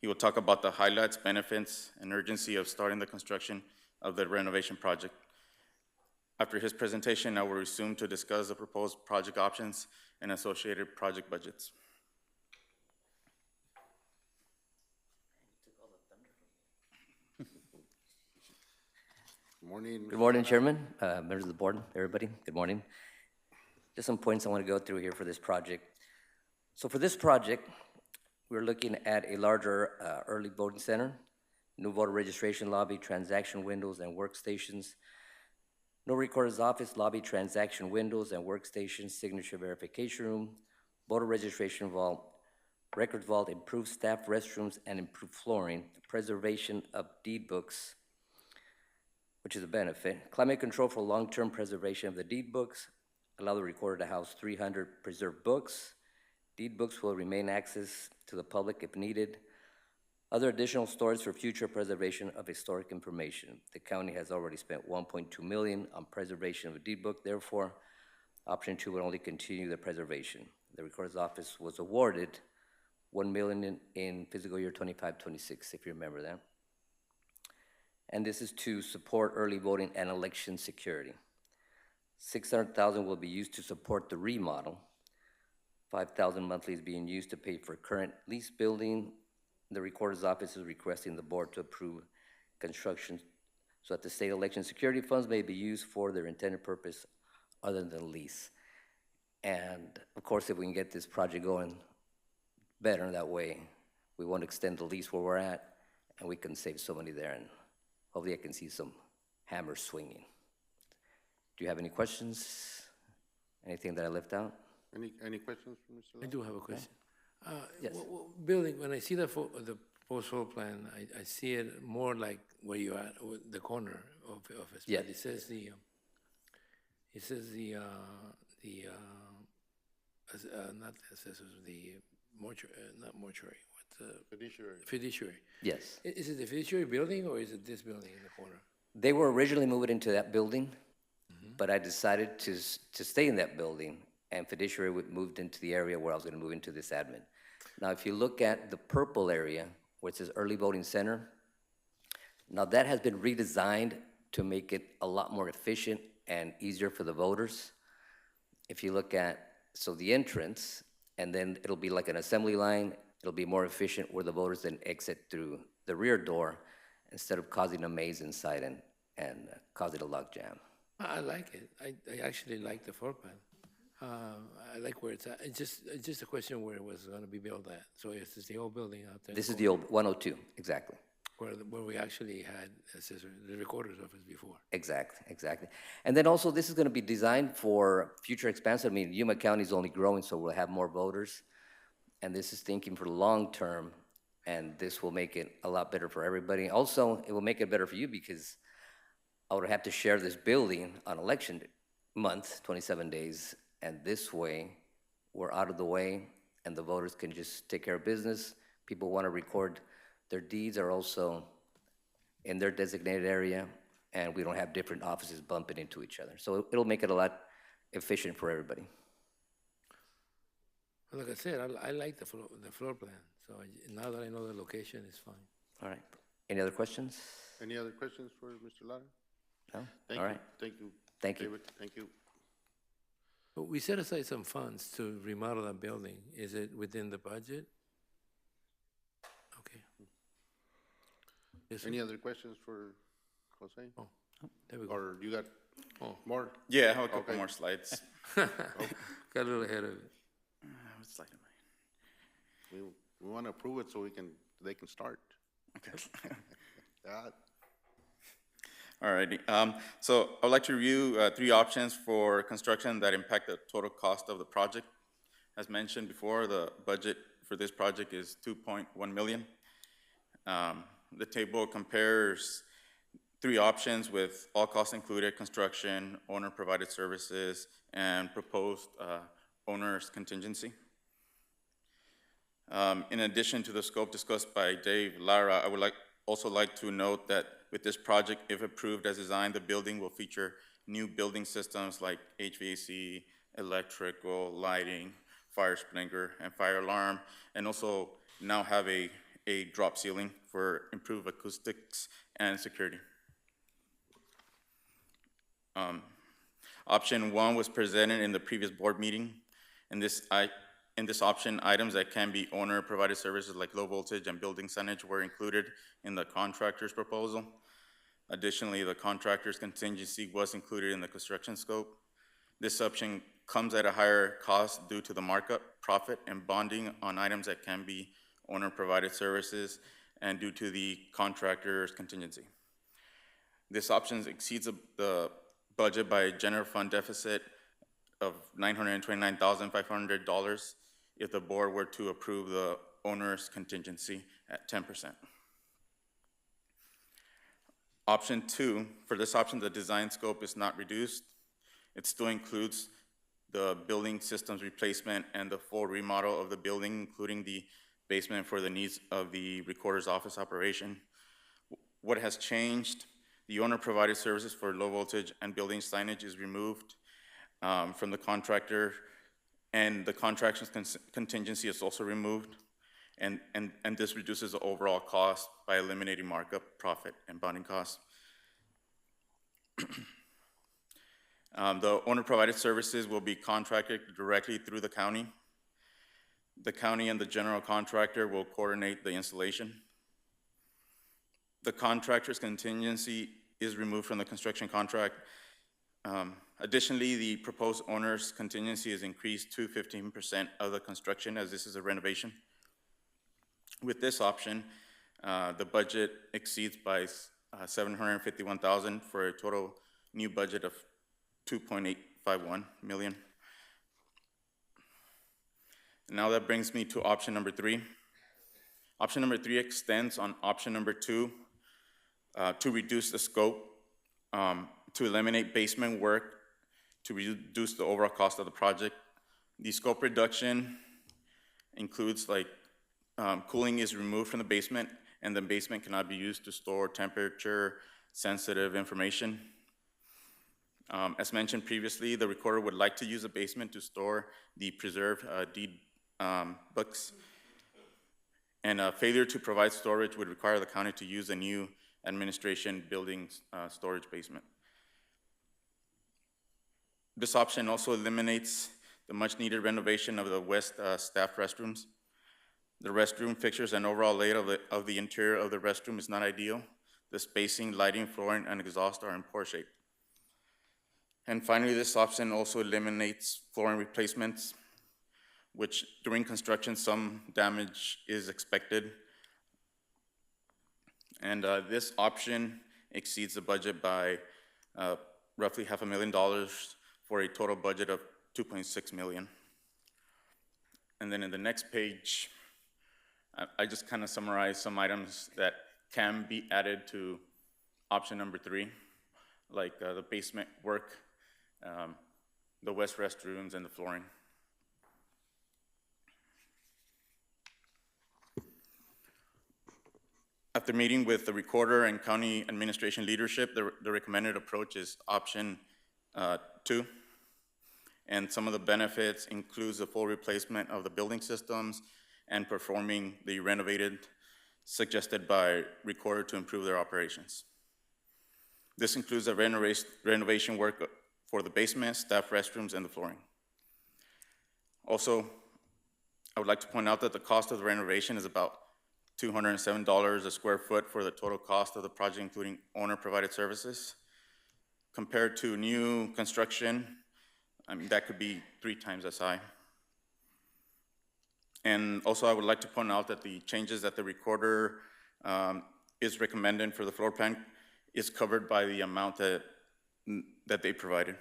He will talk about the highlights, benefits, and urgency of starting the construction of the renovation project. After his presentation, I will resume to discuss the proposed project options and associated project budgets. Morning. Good morning, Chairman, members of the board, everybody. Good morning. Just some points I want to go through here for this project. So for this project, we're looking at a larger early voting center, new voter registration lobby, transaction windows and workstations, no recorder's office, lobby, transaction windows and workstations, signature verification room, voter registration vault, records vault, improved staff restrooms and improved flooring, preservation of deed books, which is a benefit, climate control for long-term preservation of the deed books, allow the recorder to house 300 preserved books. Deed books will remain access to the public if needed. Other additional storage for future preservation of historic information. The county has already spent $1.2 million on preservation of a deed book. Therefore, option 2 would only continue the preservation. The recorder's office was awarded $1 million in fiscal year 25-26, if you remember that. And this is to support early voting and election security. $600,000 will be used to support the remodel. $5,000 monthly is being used to pay for current lease building. The recorder's office is requesting the board to approve construction so that the state election security funds may be used for their intended purpose other than lease. And of course, if we can get this project going better that way, we want to extend the lease where we're at, and we can save some money there, and hopefully I can see some hammers swinging. Do you have any questions? Anything that I left out? Any questions from Mr. Lara? I do have a question. Yes. Building, when I see the proposed floor plan, I see it more like where you are, the corner of it. Yeah. It says not the assessors, the mortuary, not mortuary, what's the? Fiduciary. Fiduciary. Yes. Is it the fiduciary building or is it this building in the corner? They were originally moving into that building, but I decided to stay in that building, and fiduciary moved into the area where I was gonna move into this admin. Now, if you look at the purple area, where it says early voting center, now that has been redesigned to make it a lot more efficient and easier for the voters. If you look at, so the entrance, and then it'll be like an assembly line, it'll be more efficient where the voters then exit through the rear door instead of causing a maze inside and causing a log jam. I like it. I actually like the floor plan. I like where it's at. It's just a question where it was gonna be built at. So it's the old building out there. This is the old 102, exactly. Where we actually had the recorder's office before. Exactly. And then also, this is gonna be designed for future expansion. I mean, Yuma County is only growing, so we'll have more voters. And this is thinking for the long term, and this will make it a lot better for everybody. Also, it will make it better for you because I would have to share this building on election month, 27 days, and this way, we're out of the way, and the voters can just take care of business. People want to record their deeds are also in their designated area, and we don't have different offices bumping into each other. So it'll make it a lot efficient for everybody. Like I said, I like the floor plan. So now that I know the location, it's fine. All right. Any other questions? Any other questions for Mr. Lara? No? Thank All you. right. Thank you. Thank you. David. Thank you. But we set aside some funds to remodel that building. Is it within the budget? Okay. Yes, Any other questions for Jose? Oh, there we go. Or you got more? Yeah, I have a couple Okay. more slides. Got a little ahead of it. What slide am We want to approve it so they can start. I? Okay. Yeah. Alrighty, so I would like to review 3 options for construction that impact the total cost of the project. As mentioned before, the budget for this project is $2.1 million. The table compares 3 options with all costs included: construction, owner-provided services, and proposed owner's contingency. In addition to the scope discussed by Dave Lara, I would also like to note that with this project, if approved as designed, the building will feature new building systems like HVAC, electrical, lighting, fire sprinkler, and fire alarm, and also now have a drop ceiling for improved acoustics and security. Option 1 was presented in the previous board meeting. In this option, items that can be owner-provided services like low voltage and building signage were included in the contractor's proposal. Additionally, the contractor's contingency was included in the construction scope. This option comes at a higher cost due to the markup, profit, and bonding on items that can be owner-provided services and due to the contractor's contingency. This option exceeds the budget by a general fund deficit of $929,500 if the board were to approve the owner's contingency at 10%. Option 2, for this option, the design scope is not reduced. It still includes the building systems replacement and the full remodel of the building, including the basement for the needs of the recorder's office operation. What has changed? The owner-provided services for low voltage and building signage is removed from the contractor, and the contractor's contingency is also removed, and this reduces the overall cost by eliminating markup, profit, and bonding costs. The owner-provided services will be contracted directly through the county. The county and the general contractor will coordinate the installation. The contractor's contingency is removed from the construction contract. Additionally, the proposed owner's contingency is increased to 15% of the construction, as this is a renovation. With this option, the budget exceeds by $751,000 for a total new budget of $2.851 million. Now that brings me to option number 3. Option number 3 extends on option number 2 to reduce the scope, to eliminate basement work, to reduce the overall cost of the project. The scope reduction includes like cooling is removed from the basement, and the basement cannot be used to store temperature-sensitive information. As mentioned previously, the recorder would like to use the basement to store the preserved deed books. And failure to provide storage would require the county to use a new administration building storage basement. This option also eliminates the much-needed renovation of the west staff restrooms. The restroom fixtures and overall layout of the interior of the restroom is not ideal. The spacing, lighting, flooring, and exhaust are in poor shape. And finally, this option also eliminates flooring replacements, which during construction, some damage is expected. And this option exceeds the budget by roughly $500,000 for a total budget of $2.6 million. And then in the next page, I just kind of summarize some items that can be added to option number 3, like the basement work, the west restrooms, and the flooring. After meeting with the recorder and county administration leadership, the recommended approach is option 2. And some of the benefits includes the full replacement of the building systems and performing the renovated suggested by recorder to improve their operations. This includes the renovation work for the basement, staff restrooms, and the flooring. Also, I would like to point out that the cost of the renovation is about $207 a square foot for the total cost of the project, including owner-provided services. Compared to new construction, I mean, that could be 3 times as high. And also, I would like to point out that the changes that the recorder is recommending for the floor plan is covered by the amount that they provided.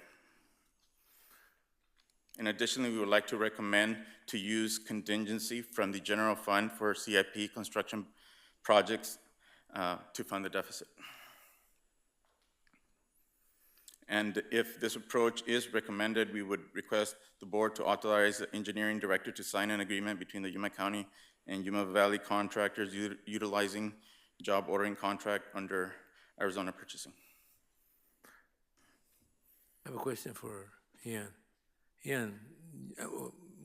And additionally, we would like to recommend to use contingency from the general fund for CIP construction projects to fund the deficit. And if this approach is recommended, we would request the board to authorize the engineering director to sign an agreement between the Yuma County and Yuma Valley contractors utilizing job ordering contract under Arizona purchasing. I have a question for Ian. Ian,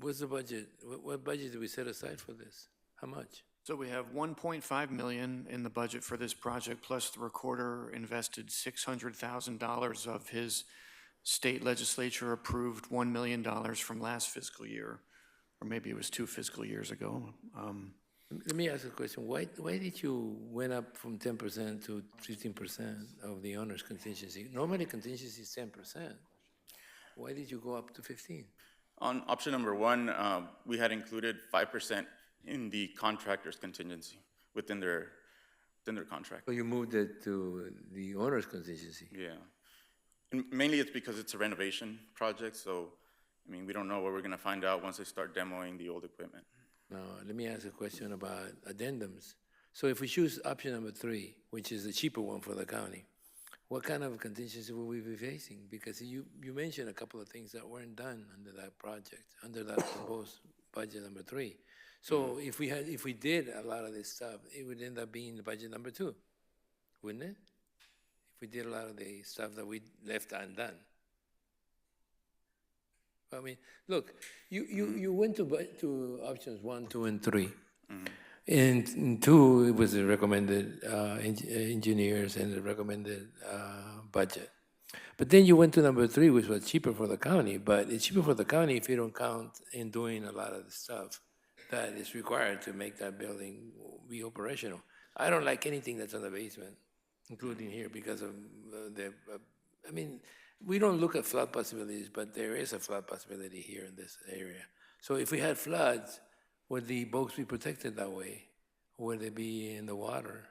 what's the budget? What budget did we set aside for this? How much? So we have $1.5 million in the budget for this project, plus the recorder invested $600,000 of his state legislature approved $1 million from last fiscal year, or maybe it was 2 fiscal years ago. Let me ask a question. Why did you went up from 10% to 15% of the owner's contingency? Normally contingency is 10%. Why did you go up to 15? On option number 1, we had included 5% in the contractor's contingency within their contract. So you moved it to the owner's contingency? Yeah. And mainly it's because it's a renovation project, so, I mean, we don't know what we're gonna find out once they start demoing the old equipment. Now, let me ask a question about addendums. So if we choose option number 3, which is the cheaper one for the county, what kind of contingency will we be facing? Because you mentioned a couple of things that weren't done under that project, under that proposed budget number 3. So if we did a lot of this stuff, it would end up being the budget number 2, wouldn't it? If we did a lot of the stuff that we left undone. I mean, look, you went to options 1, 2, and 3. In 2, it was the recommended engineers and the recommended budget. But then you went to number 3, which was cheaper for the county, but it's cheaper for the county if you don't count in doing a lot of the stuff that is required to make that building be operational. I don't like anything that's in the basement, including here, because of I mean, we don't look at flood possibilities, but there is a flood possibility here in this area. So if we had floods, would the boats be protected that way? Would they be in the water?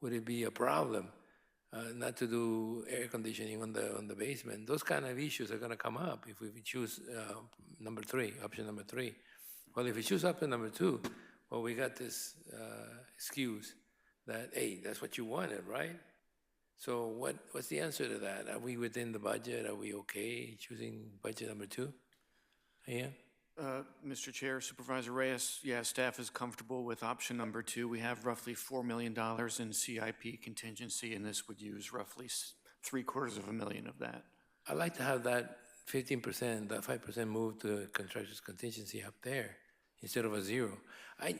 Would it be a problem not to do air conditioning on the basement? Those kind of issues are gonna come up if we choose number 3, option number 3. Well, if we choose option number 2, well, we got this excuse that, hey, that's what you wanted, right? So what's the answer to that? Are we within the budget? Are we okay choosing budget number 2? Yeah? Mr. Chair, Supervisor Reyes, yeah, staff is comfortable with option number 2. We have roughly $4 million in CIP contingency, and this would use roughly $750,000 of that. I'd like to have that 15%, that 5% moved to contractor's contingency up there instead of a 0.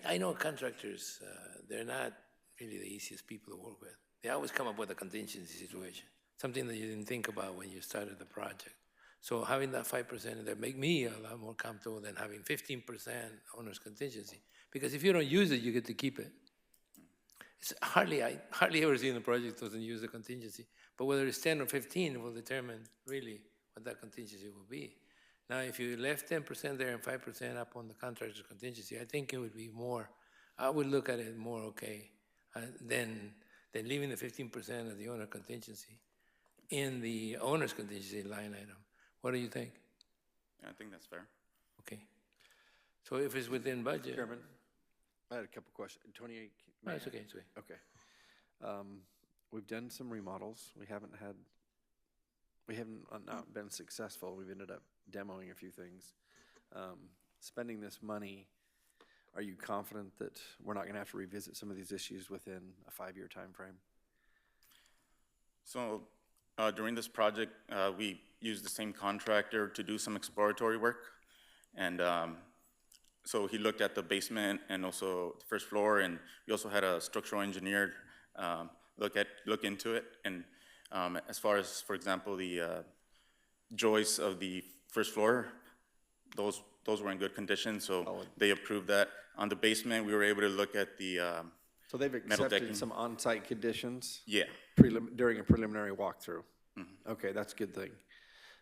I know contractors, they're not really the easiest people to work with. They always come up with a contingency situation, something that you didn't think about when you started the project. So having that 5% in there make me a lot more comfortable than having 15% owner's contingency. Because if you don't use it, you get to keep it. I hardly ever see in a project doesn't use the contingency. But whether it's 10 or 15 will determine really what that contingency will be. Now, if you left 10% there and 5% up on the contractor's contingency, I think it would be more, I would look at it more okay than leaving the 15% of the owner contingency in the owner's contingency line item. What do you think? Yeah, I think that's fair. Okay. So if it's within budget. Chairman, I had a couple questions. Tony? No, it's okay, it's okay. Okay. We've done some remodels. We haven't not been successful. We've ended up demoing a few things. Spending this money, are you confident that we're not gonna have to revisit some of these issues within a 5-year time frame? So during this project, we used the same contractor to do some exploratory work. And so he looked at the basement and also the first floor, and we also had a structural engineer look into it. And as far as, for example, the joists of the first floor, those were in good condition, so they approved that. On the basement, we were able to look at the So they've metal accepted decking. some on-site conditions? Yeah. During a preliminary walkthrough? Okay, that's a good thing.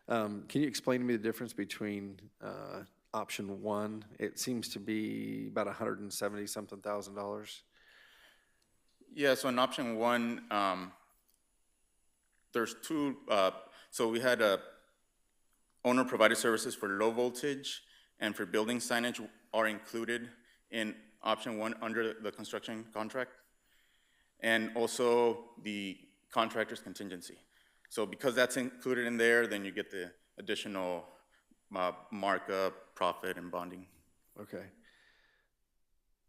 Can you explain to me the difference between option 1? It seems to be about $170-something thousand. Yeah, so in option 1, there's 2, so we had owner-provided services for low voltage and for building signage are included in option 1 under the construction contract, and also the contractor's contingency. So because that's included in there, then you get the additional markup, profit, and bonding. Okay.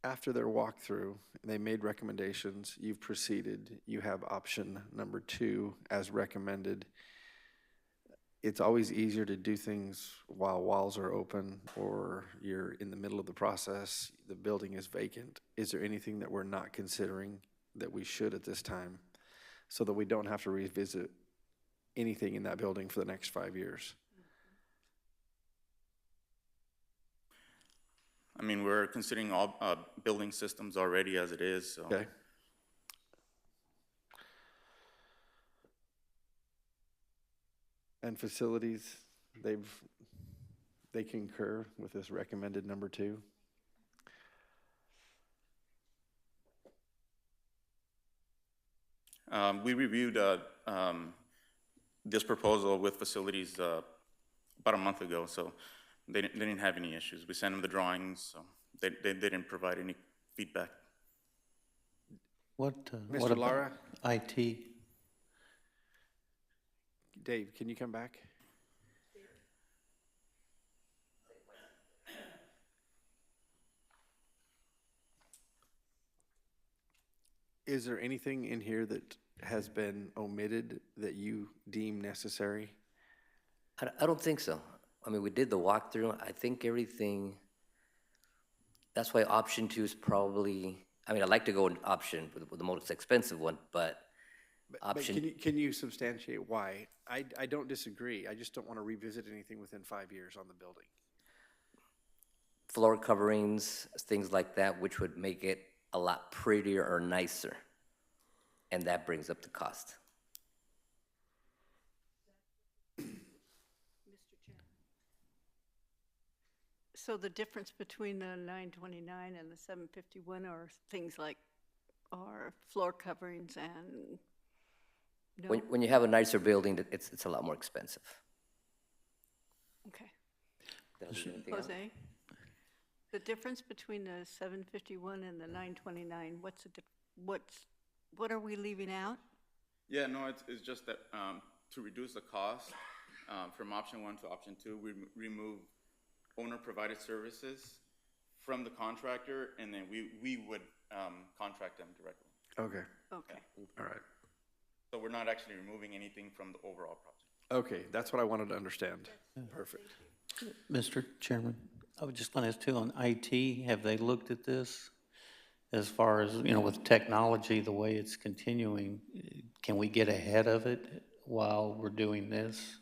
After their walkthrough, they made recommendations, you've proceeded, you have option number 2 as recommended. It's always easier to do things while walls are open or you're in the middle of the process, the building is vacant. Is there anything that we're not considering that we should at this time so that we don't have to revisit anything in that building for the next 5 years? I mean, we're considering all building systems already as it is, so. Okay. And facilities, they concur with this recommended number 2? We reviewed this proposal with facilities about a month ago, so they didn't have any issues. We sent them the drawings, so they didn't provide any feedback. What Mr. about Lara? IT? Dave, can you come back? Is there anything in here that has been omitted that you deem necessary? I don't think so. I mean, we did the walkthrough. I think everything, that's why option 2 is probably, I mean, I'd like to go in option with the most expensive one, but option. Can you substantiate why? I don't disagree. I just don't want to revisit anything within 5 years on the building. Floor coverings, things like that, which would make it a lot prettier or nicer. And that brings up the cost. So the difference between the 929 and the 751 are things like, are floor coverings and no? When you have a nicer building, it's a lot more expensive. Okay. Anything else? Jose, the difference between the 751 and the 929, what are we leaving out? Yeah, no, it's just that to reduce the cost from option 1 to option 2, we remove owner-provided services from the contractor, and then we would contract them directly. Okay, Okay. all right. So we're not actually removing anything from the overall project. Okay, that's what I wanted to understand. Perfect. Mr. Chairman, I was just going to ask too, on IT, have they looked at this? As far as, with technology, the way it's continuing, can we get ahead of it while we're doing this?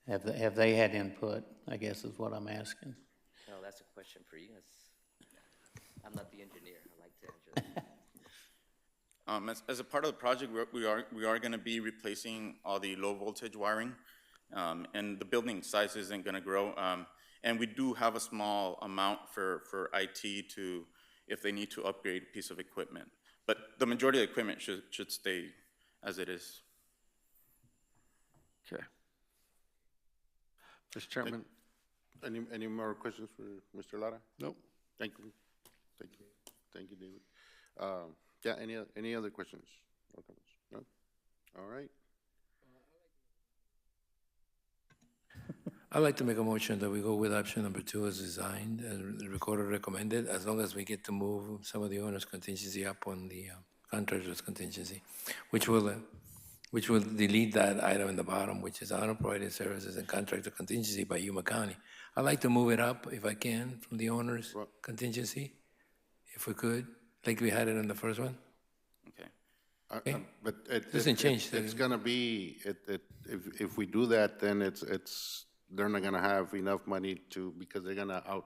Have they had input, I guess is what I'm asking. No, that's a question for you. I'm not the engineer. I like to answer that. As a part of the project, we are going to be replacing all the low voltage wiring, and the building size isn't going to grow. And we do have a small amount for IT to, if they need to upgrade a piece of equipment. But the majority of the equipment should stay as it is. Okay. Mr. Chairman? Any more questions for Mr. Lara? Nope. Thank you. Thank you. Thank you, David. Yeah, any other questions or comments? No? All right. I'd like to make a motion that we go with option number 2 as designed, and the recorder recommended, as long as we get to move some of the owner's contingency up on the contractor's contingency, which will delete that item in the bottom, which is owner-provided services and contractor contingency by Yuma County. I'd like to move it up, if I can, from the owner's contingency, if we could, like we had it in the first one. Okay. But it Doesn't change the- It's gonna be, if we do that, then they're not gonna have enough money because they're gonna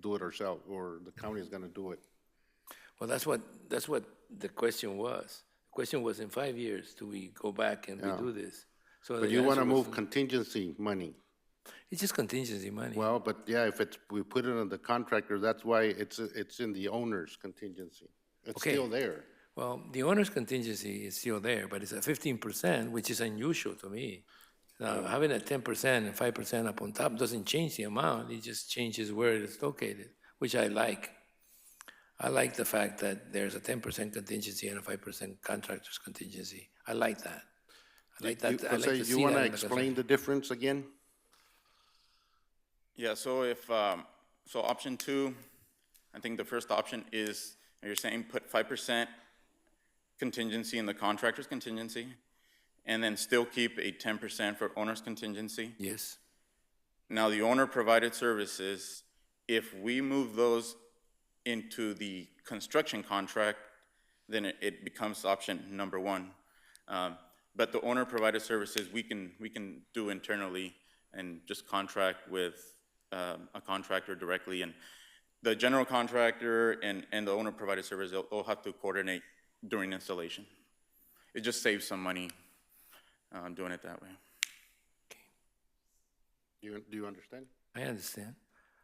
do it ourselves, or the county is gonna do it. Well, that's what the question was. The question was, in 5 years, do we go back and redo this? So But the you wanna answer was- move contingency money. It's just contingency money. Well, but yeah, if we put it on the contractor, that's why it's in the owner's contingency. It's Okay. still there. Well, the owner's contingency is still there, but it's at 15%, which is unusual to me. Now, having a 10% and 5% up on top doesn't change the amount, it just changes where it is located, which I like. I like the fact that there's a 10% contingency and a 5% contractor's contingency. I like that. I like that. I like Jose, to you see wanna that in the explain the difference again? Yeah, so so option 2, I think the first option is, you're saying put 5% contingency in the contractor's contingency, and then still keep a 10% for owner's contingency? Yes. Now, the owner-provided services, if we move those into the construction contract, then it becomes option number 1. But the owner-provided services, we can do internally and just contract with a contractor directly. And the general contractor and the owner-provided service, they'll have to coordinate during installation. It just saves some money doing it that way. Do you understand? I understand.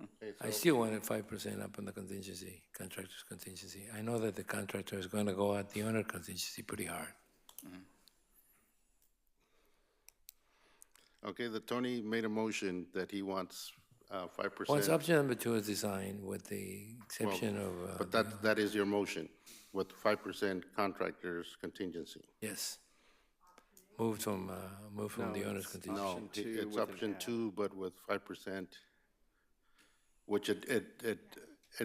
Okay, I so- still wanted 5% up on the contingency, contractor's contingency. I know that the contractor is going to go at the owner contingency pretty hard. Okay, Tony made a motion that he wants 5%. Once option number 2 is designed, with the exception of... But that is your motion, with 5% contractor's contingency. Yes. Moved from the owner's contingency. No, it's option 2, but with 5%, which it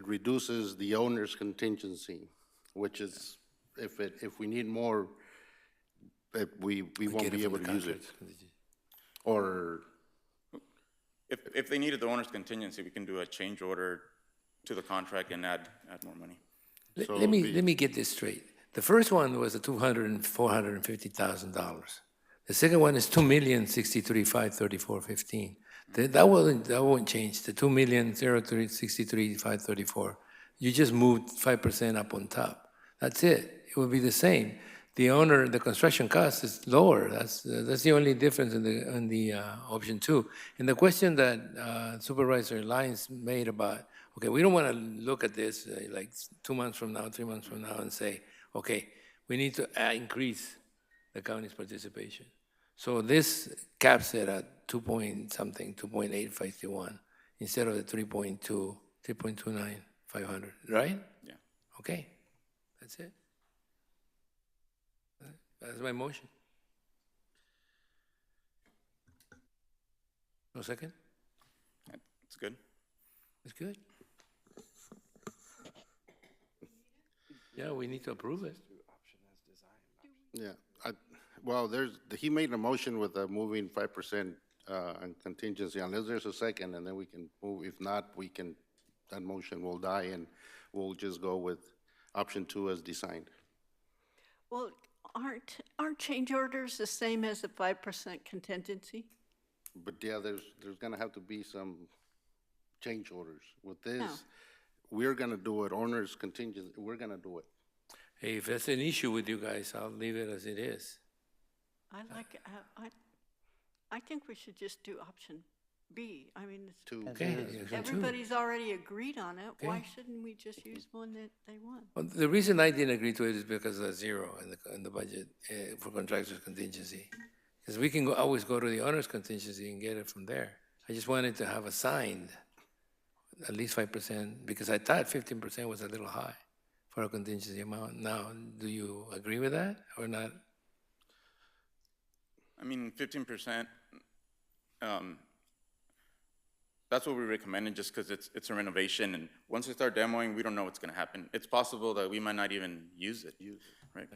reduces the owner's contingency, which is, if we need more, we won't get it be from able the to use it. contractor's contingency. Or, If they needed the owner's contingency, we can do a change order to the contract and add more money. So Let me get this straight. The first one was $450,000. The second one is $2,063,534.15. That won't change. The $2,063,534. You just moved 5% up on top. That's it. It will be the same. The construction cost is lower. That's the only difference in the option 2. And the question that Supervisor Lyons made about, okay, we don't want to look at this like 2 months from now, 3 months from now, and say, okay, we need to increase the county's participation. So this caps it at 2.851 instead of the 3.29,500, right? Yeah. Okay, that's it. That's my motion. No second? It's good. It's good. Yeah, we need to approve it. Yeah, well, he made a motion with moving 5% on contingency, unless there's a second, and then we can move. If not, that motion will die, and we'll just go with option 2 as designed. Well, aren't change orders the same as a 5% contingency? But yeah, there's gonna have to be some change orders. With this, No. we're gonna do it, owner's contingency, we're gonna do it. Hey, if that's an issue with you guys, I'll leave it as it is. I think we should just do option B. I mean, Okay. everybody's already agreed on it. Why Okay. shouldn't we just use one that they want? Well, the reason I didn't agree to it is because of the zero in the budget for contractors contingency. Because we can always go to the owner's contingency and get it from there. I just wanted to have assigned at least 5%, because I thought 15% was a little high for a contingency amount. Now, do you agree with that or not? I mean, 15%, that's what we recommended, just because it's a renovation, and once we start demoing, we don't know what's gonna happen. It's possible that we might not even use it, right?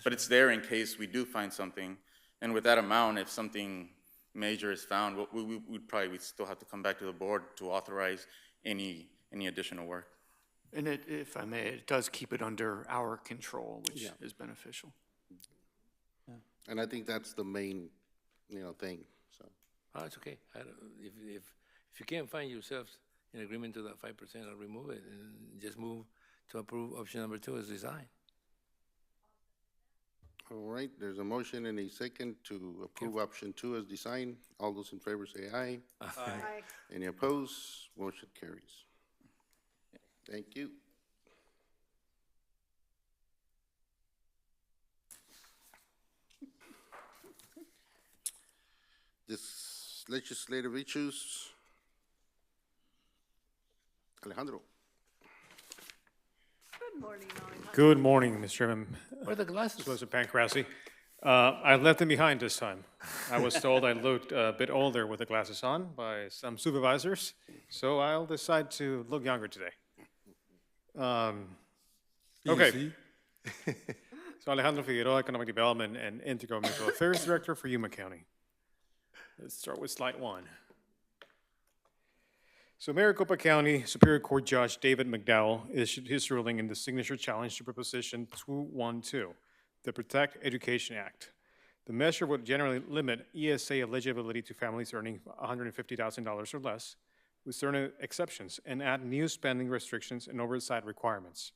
But it's there in case we do find something, and with that amount, if something major is found, we'd still have to come back to the board to authorize any additional work. And if I may, it does keep it under our control, which is beneficial. And I think that's the main, thing, so. Oh, it's okay. If you can't find yourselves in agreement to that 5%, I'll remove it and just move to approve option number 2 as designed. All right, there's a motion and a second to approve option 2 as designed. All those in favor say aye. Aye. Any opposed? Motion carries. Thank you. This legislative issues. Alejandro. Good morning, Alejandro. Good morning, Mr. Chairman. Where are the glasses? Supervisor Pancrasi. I left them behind this time. I was told I looked a bit older with the glasses on by some supervisors, so I'll decide to look younger today. Okay. So Alejandro Figueroa, Economic Development and Intergovernmental Affairs Director for Yuma County. Let's start with slide 1. So Maricopa County Superior Court Judge David McDowell issued his ruling in the signature challenge to Proposition 212, the Protect Education Act. The measure would generally limit ESA eligibility to families earning $150,000 or less, with certain exceptions, and add new spending restrictions and oversight requirements.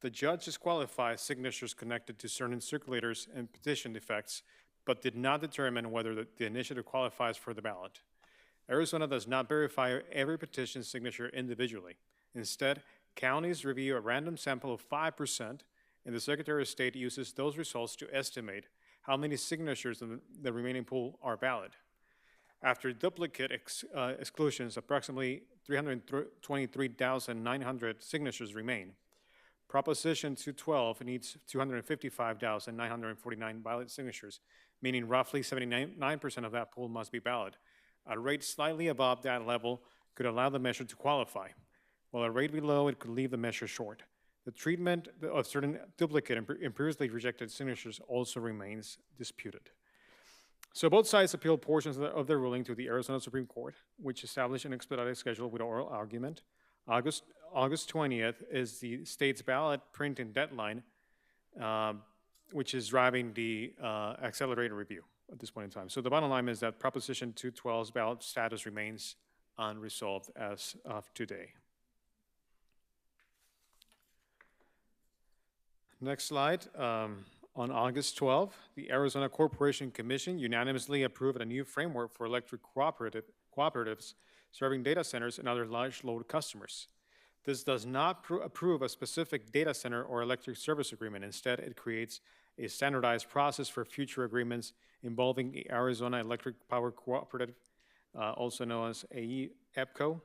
The judge disqualified signatures connected to certain circulators and petition defects, but did not determine whether the initiative qualifies for the ballot. Arizona does not verify every petition signature individually. Instead, counties review a random sample of 5%, and the Secretary of State uses those results to estimate how many signatures in the remaining pool are valid. After duplicate exclusions, approximately 323,900 signatures remain. Proposition 212 needs 255,949 valid signatures, meaning roughly 79% of that pool must be valid. A rate slightly above that level could allow the measure to qualify, while a rate below it could leave the measure short. The treatment of certain duplicate and previously rejected signatures also remains disputed. So both sides appealed portions of the ruling to the Arizona Supreme Court, which established an expedited schedule with oral argument. August 20th is the state's ballot printing deadline, which is driving the accelerated review at this point in time. So the bottom line is that Proposition 212's ballot status remains unresolved as of today. Next slide. On August 12th, the Arizona Corporation Commission unanimously approved a new framework for electric cooperatives serving data centers and other large load customers. This does not approve a specific data center or electric service agreement. Instead, it creates a standardized process for future agreements involving the Arizona Electric Power Cooperative, also known as AEPCO,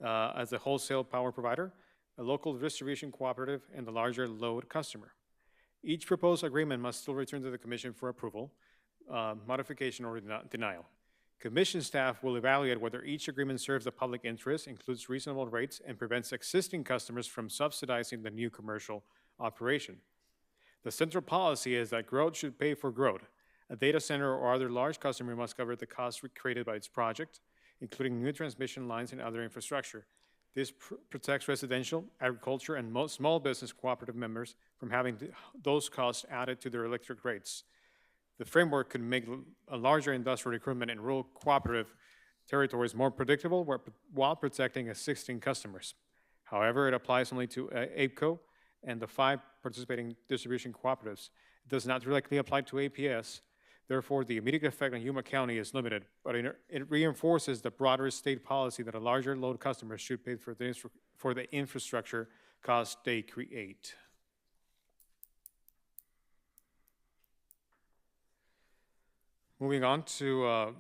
as a wholesale power provider, a local distribution cooperative, and the larger load customer. Each proposed agreement must still return to the Commission for approval, modification, or denial. Commission staff will evaluate whether each agreement serves the public interest, includes reasonable rates, and prevents existing customers from subsidizing the new commercial operation. The central policy is that growth should pay for growth. A data center or other large customer must cover the costs created by its project, including new transmission lines and other infrastructure. This protects residential, agriculture, and most small business cooperative members from having those costs added to their electric rates. The framework could make a larger industrial recruitment in rural cooperative territories more predictable while protecting existing customers. However, it applies only to APCO and the 5 participating distribution cooperatives. It does not directly apply to APS. Therefore, the immediate effect on Yuma County is limited, but it reinforces the broader state policy that a larger load customer should pay for the infrastructure costs they create. Moving on to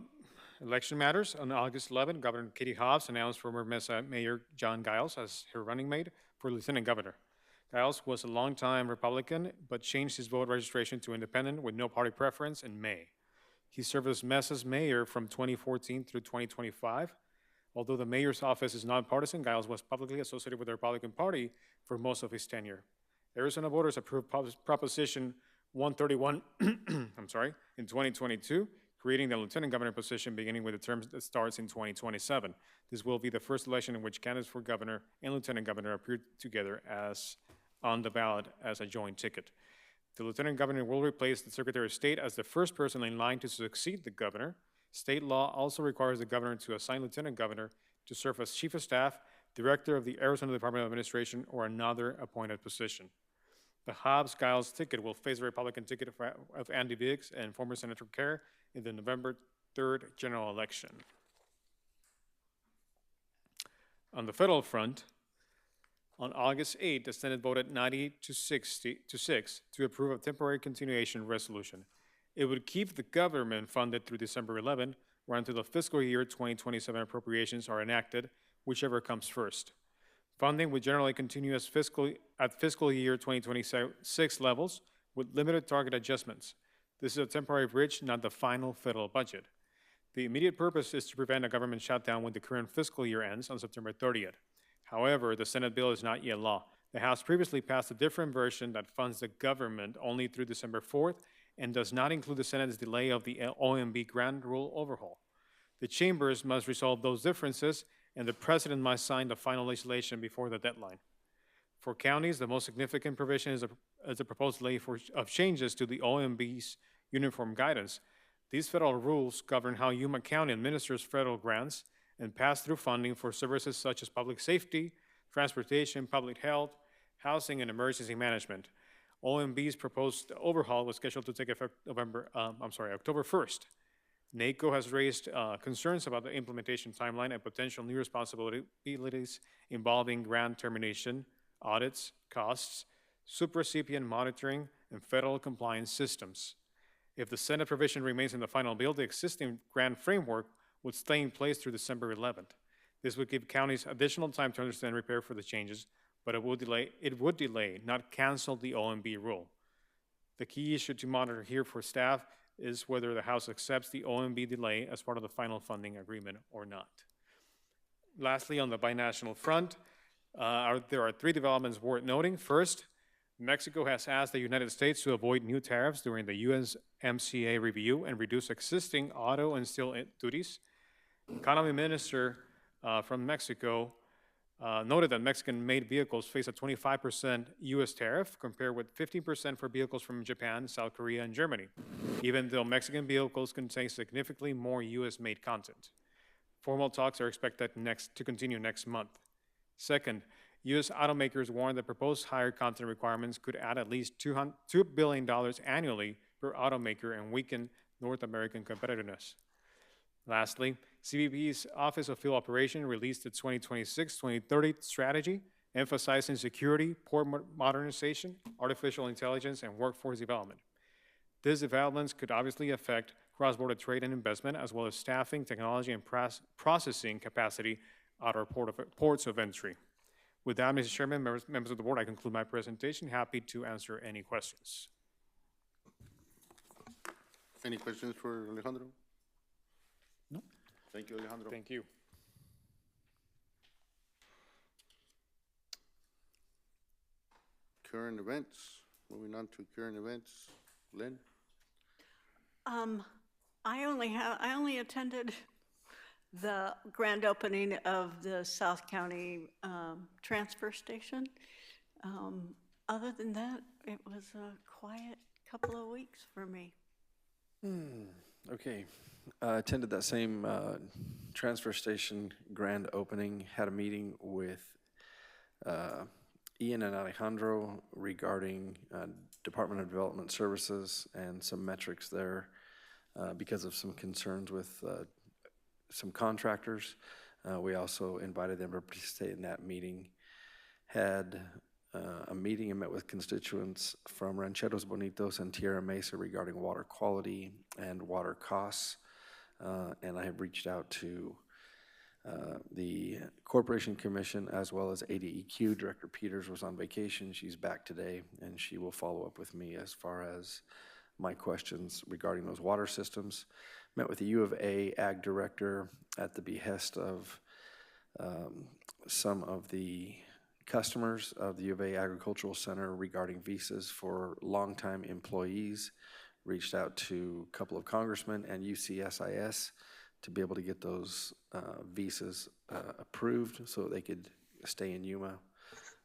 election matters. On August 11, Governor Katie Hobbs announced former Mesa Mayor John Giles as her running mate for lieutenant governor. Giles was a longtime Republican, but changed his vote registration to independent with no party preference in May. He served as Mesa's mayor from 2014 through 2025. Although the mayor's office is nonpartisan, Giles was publicly associated with the Republican Party for most of his tenure. Arizona voters approved Proposition 131 in 2022, creating the lieutenant governor position beginning with the term that starts in 2027. This will be the first election in which candidates for governor and lieutenant governor appear together as on the ballot as a joint ticket. The lieutenant governor will replace the Secretary of State as the first person in line to succeed the governor. State law also requires the governor to assign lieutenant governor to serve as chief of staff, director of the Arizona Department of Administration, or another appointed position. The Hobbs-Giles ticket will face the Republican ticket of Andy Biggs and former Senator Kerr in the November 3rd general election. On the federal front, on August 8, the Senate voted 90 to 6 to approve a temporary continuation resolution. It would keep the government funded through December 11, or until the fiscal year 2027 appropriations are enacted, whichever comes first. Funding would generally continue as fiscal year 2026 levels with limited target adjustments. This is a temporary bridge, not the final federal budget. The immediate purpose is to prevent a government shutdown when the current fiscal year ends on September 30th. However, the Senate bill is not yet law. The House previously passed a different version that funds the government only through December 4th and does not include the Senate's delay of the OMB grant rule overhaul. The chambers must resolve those differences, and the president must sign the final legislation before the deadline. For counties, the most significant provision is a proposed delay of changes to the OMB's uniform guidance. These federal rules govern how Yuma County administers federal grants and pass-through funding for services such as public safety, transportation, public health, housing, and emergency management. OMB's proposed overhaul was scheduled to take effect October 1st. NACO has raised concerns about the implementation timeline and potential new responsibilities involving grant termination, audits, costs, subrecipient monitoring, and federal compliance systems. If the Senate provision remains in the final bill, the existing grant framework would stay in place through December 11th. This would give counties additional time to understand and prepare for the changes, but it would delay, not cancel the OMB rule. The key issue to monitor here for staff is whether the House accepts the OMB delay as part of the final funding agreement or not. Lastly, on the binational front, there are 3 developments worth noting. First, Mexico has asked the United States to avoid new tariffs during the USMCA review and reduce existing auto and steel duties. Economy Minister from Mexico noted that Mexican-made vehicles face a 25% U.S. tariff, compared with 15% for vehicles from Japan, South Korea, and Germany, even though Mexican vehicles contain significantly more U.S.-made content. Formal talks are expected to continue next month. Second, U.S. automakers warn that proposed higher content requirements could add at least $2 billion annually per automaker and weaken North American competitiveness. Lastly, CBP's Office of Field Operation released its 2026-2030 strategy, emphasizing security, port modernization, artificial intelligence, and workforce development. These developments could obviously affect cross-border trade and investment, as well as staffing, technology, and processing capacity at our ports of entry. With that, Mr. Chairman, members of the board, I conclude my presentation. Happy to answer any questions. Any questions for Alejandro? No. Thank you, Alejandro. Thank you. Current events, moving on to current events. Lynn? I only attended the grand opening of the South County transfer station. Other than that, it was a quiet couple of weeks for me. Okay. Attended that same transfer station grand opening, had a meeting with Ian and Alejandro regarding Department of Development Services and some metrics there because of some concerns with some contractors. We also invited them to participate in that meeting. Had a meeting and met with constituents from Rancheros Bonitos and Tierra Mesa regarding water quality and water costs. And I have reached out to the Corporation Commission as well as ADEQ. Director Peters was on vacation. She's back today, and she will follow up with me as far as my questions regarding those water systems. Met with the U of A Ag Director at the behest of some of the customers of the U of A Agricultural Center regarding visas for longtime employees. Reached out to a couple of congressmen and UCSIS to be able to get those visas approved so they could stay in Yuma.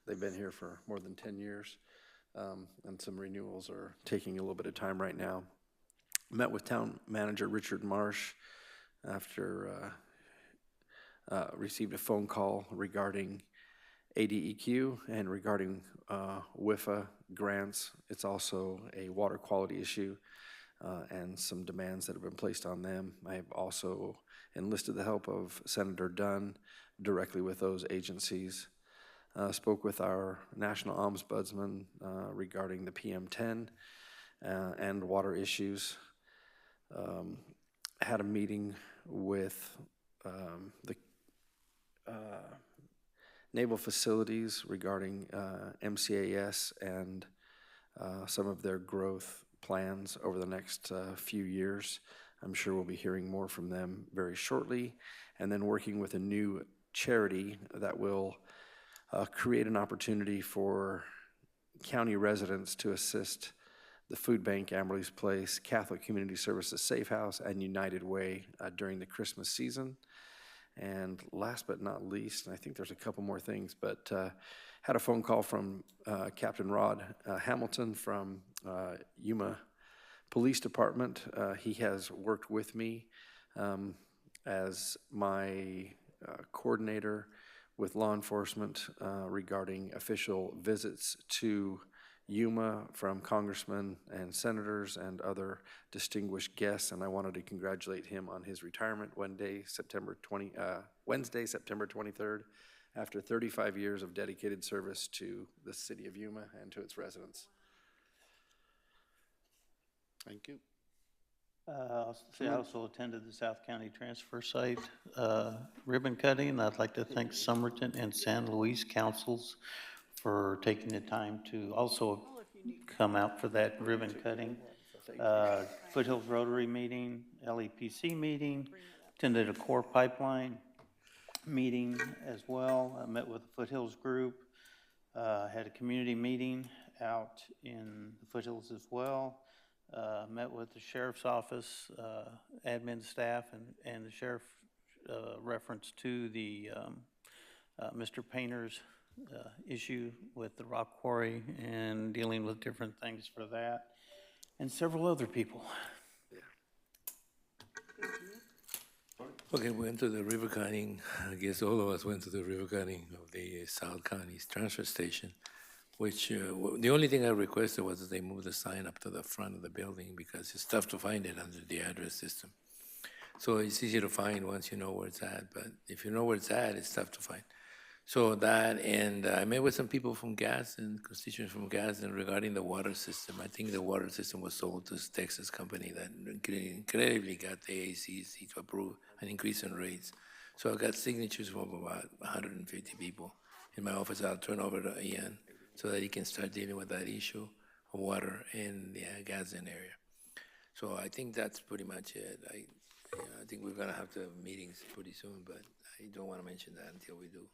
They've been here for more than 10 years, and some renewals are taking a little bit of time right now. Met with Town Manager Richard Marsh after received a phone call regarding ADEQ and regarding WIFA grants. It's also a water quality issue and some demands that have been placed on them. I have also enlisted the help of Senator Dunn directly with those agencies. Spoke with our National Ombudsman regarding the PM10 and water issues. Had a meeting with the naval facilities regarding MCAS and some of their growth plans over the next few years. I'm sure we'll be hearing more from them very shortly. And then working with a new charity that will create an opportunity for county residents to assist the Food Bank, Amberley's Place, Catholic Community Services Safe House, and United Way during the Christmas season. And last but not least, and I think there's a couple more things, but had a phone call from Captain Rod Hamilton from Yuma Police Department. He has worked with me as my coordinator with law enforcement regarding official visits to Yuma from congressmen and senators and other distinguished guests, and I wanted to congratulate him on his retirement Wednesday, September 23rd, after 35 years of dedicated service to the city of Yuma and to its residents. Thank you. I also attended the South County Transfer Site ribbon cutting. I'd like to thank Somerton and San Luis councils for taking the time to also come out for that ribbon cutting. Foothills Rotary meeting, LEPC meeting, attended a core pipeline meeting as well. I met with the Foothills group, had a community meeting out in the Foothills as well. Met with the sheriff's office, admin staff, and the sheriff reference to the Mr. Painter's issue with the rock quarry and dealing with different things for that, and several other people. Okay, we went to the river cutting. I guess all of us went to the river cutting of the South County's transfer station, which the only thing I requested was that they move the sign up to the front of the building because it's tough to find it under the address system. So it's easy to find once you know where it's at, but if you know where it's at, it's tough to find. So that, and I met with some people from Gadsden, constituents from Gadsden regarding the water system. I think the water system was sold to this Texas company that incredibly got the ACC to approve an increase in rates. So I got signatures from about 150 people in my office. I'll turn over to Ian so that he can start dealing with that issue of water in the Gadsden area. So I think that's pretty much it. Yeah, I think we're gonna have to have meetings pretty soon, but I don't wanna mention that until we do.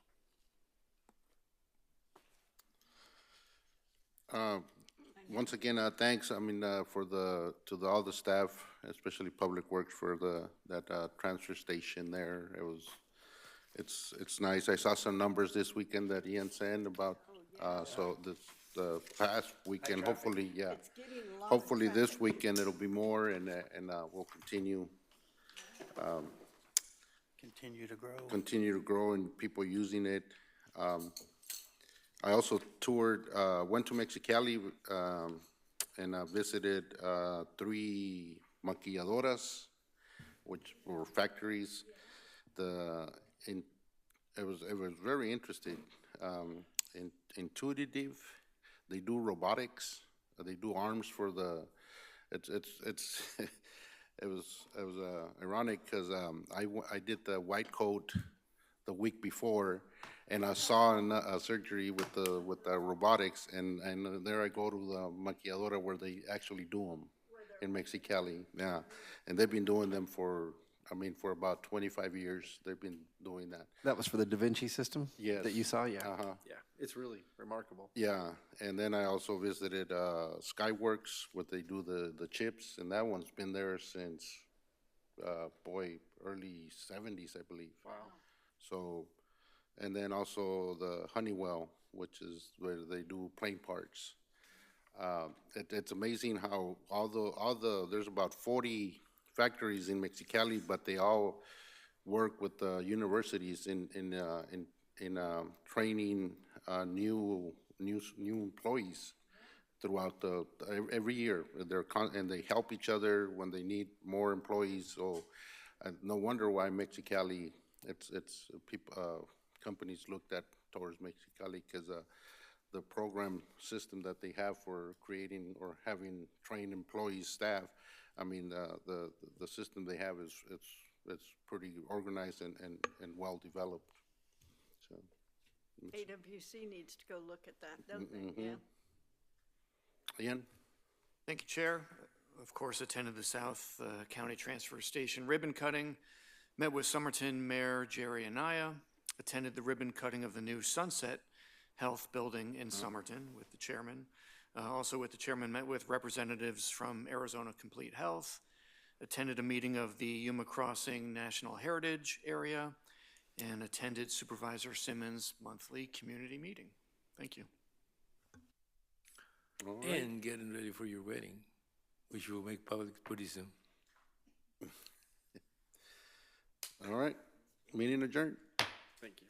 Once again, thanks, I mean, all the staff, especially Public Works for that transfer station there. It's nice. I saw some numbers this weekend that Ian sent about, so the past weekend, hopefully, yeah. Hopefully this weekend it'll be more and we'll continue Continue to grow. and people using it. I also toured, went to Mexicali, and visited 3 maquilladoras, which were factories. It was very interesting, intuitive. They do robotics. They do arms for the. It was ironic because I did the white coat the week before, and I saw a surgery with the robotics, and there I go to the maquilladora where they actually do them in Mexicali, yeah, and they've been doing them for about 25 years. They've been doing that. That was for the Da Vinci system? Yes. That you saw, yeah. Uh-huh. Yeah, it's really remarkable. Yeah, and then I also visited Skyworks, where they do the chips, and that one's been there since, early 70s, I believe. Wow. So, and then also the Honeywell, which is where they do plane parts. It's amazing how there's about 40 factories in Mexicali, but they all work with the universities in training new employees throughout every year. And they help each other when they need more employees. So no wonder why Mexicali, companies looked at towards Mexicali, because the program system that they have for creating or having trained employees, staff, I mean, the system they have is pretty organized and well developed. So AWC needs to go look at that, don't they? Yeah. Ian? Thank you, Chair. Of course, attended the South County Transfer Station ribbon cutting, met with Somerton Mayor Jerry Anaya, attended the ribbon cutting of the new Sunset Health Building in Somerton with the chairman. Also with the chairman, met with representatives from Arizona Complete Health, attended a meeting of the Yuma Crossing National Heritage Area, and attended Supervisor Simmons' monthly community meeting. Thank you. All right. And getting ready for your wedding, which will make public pretty soon. All right, meeting adjourned. Thank you.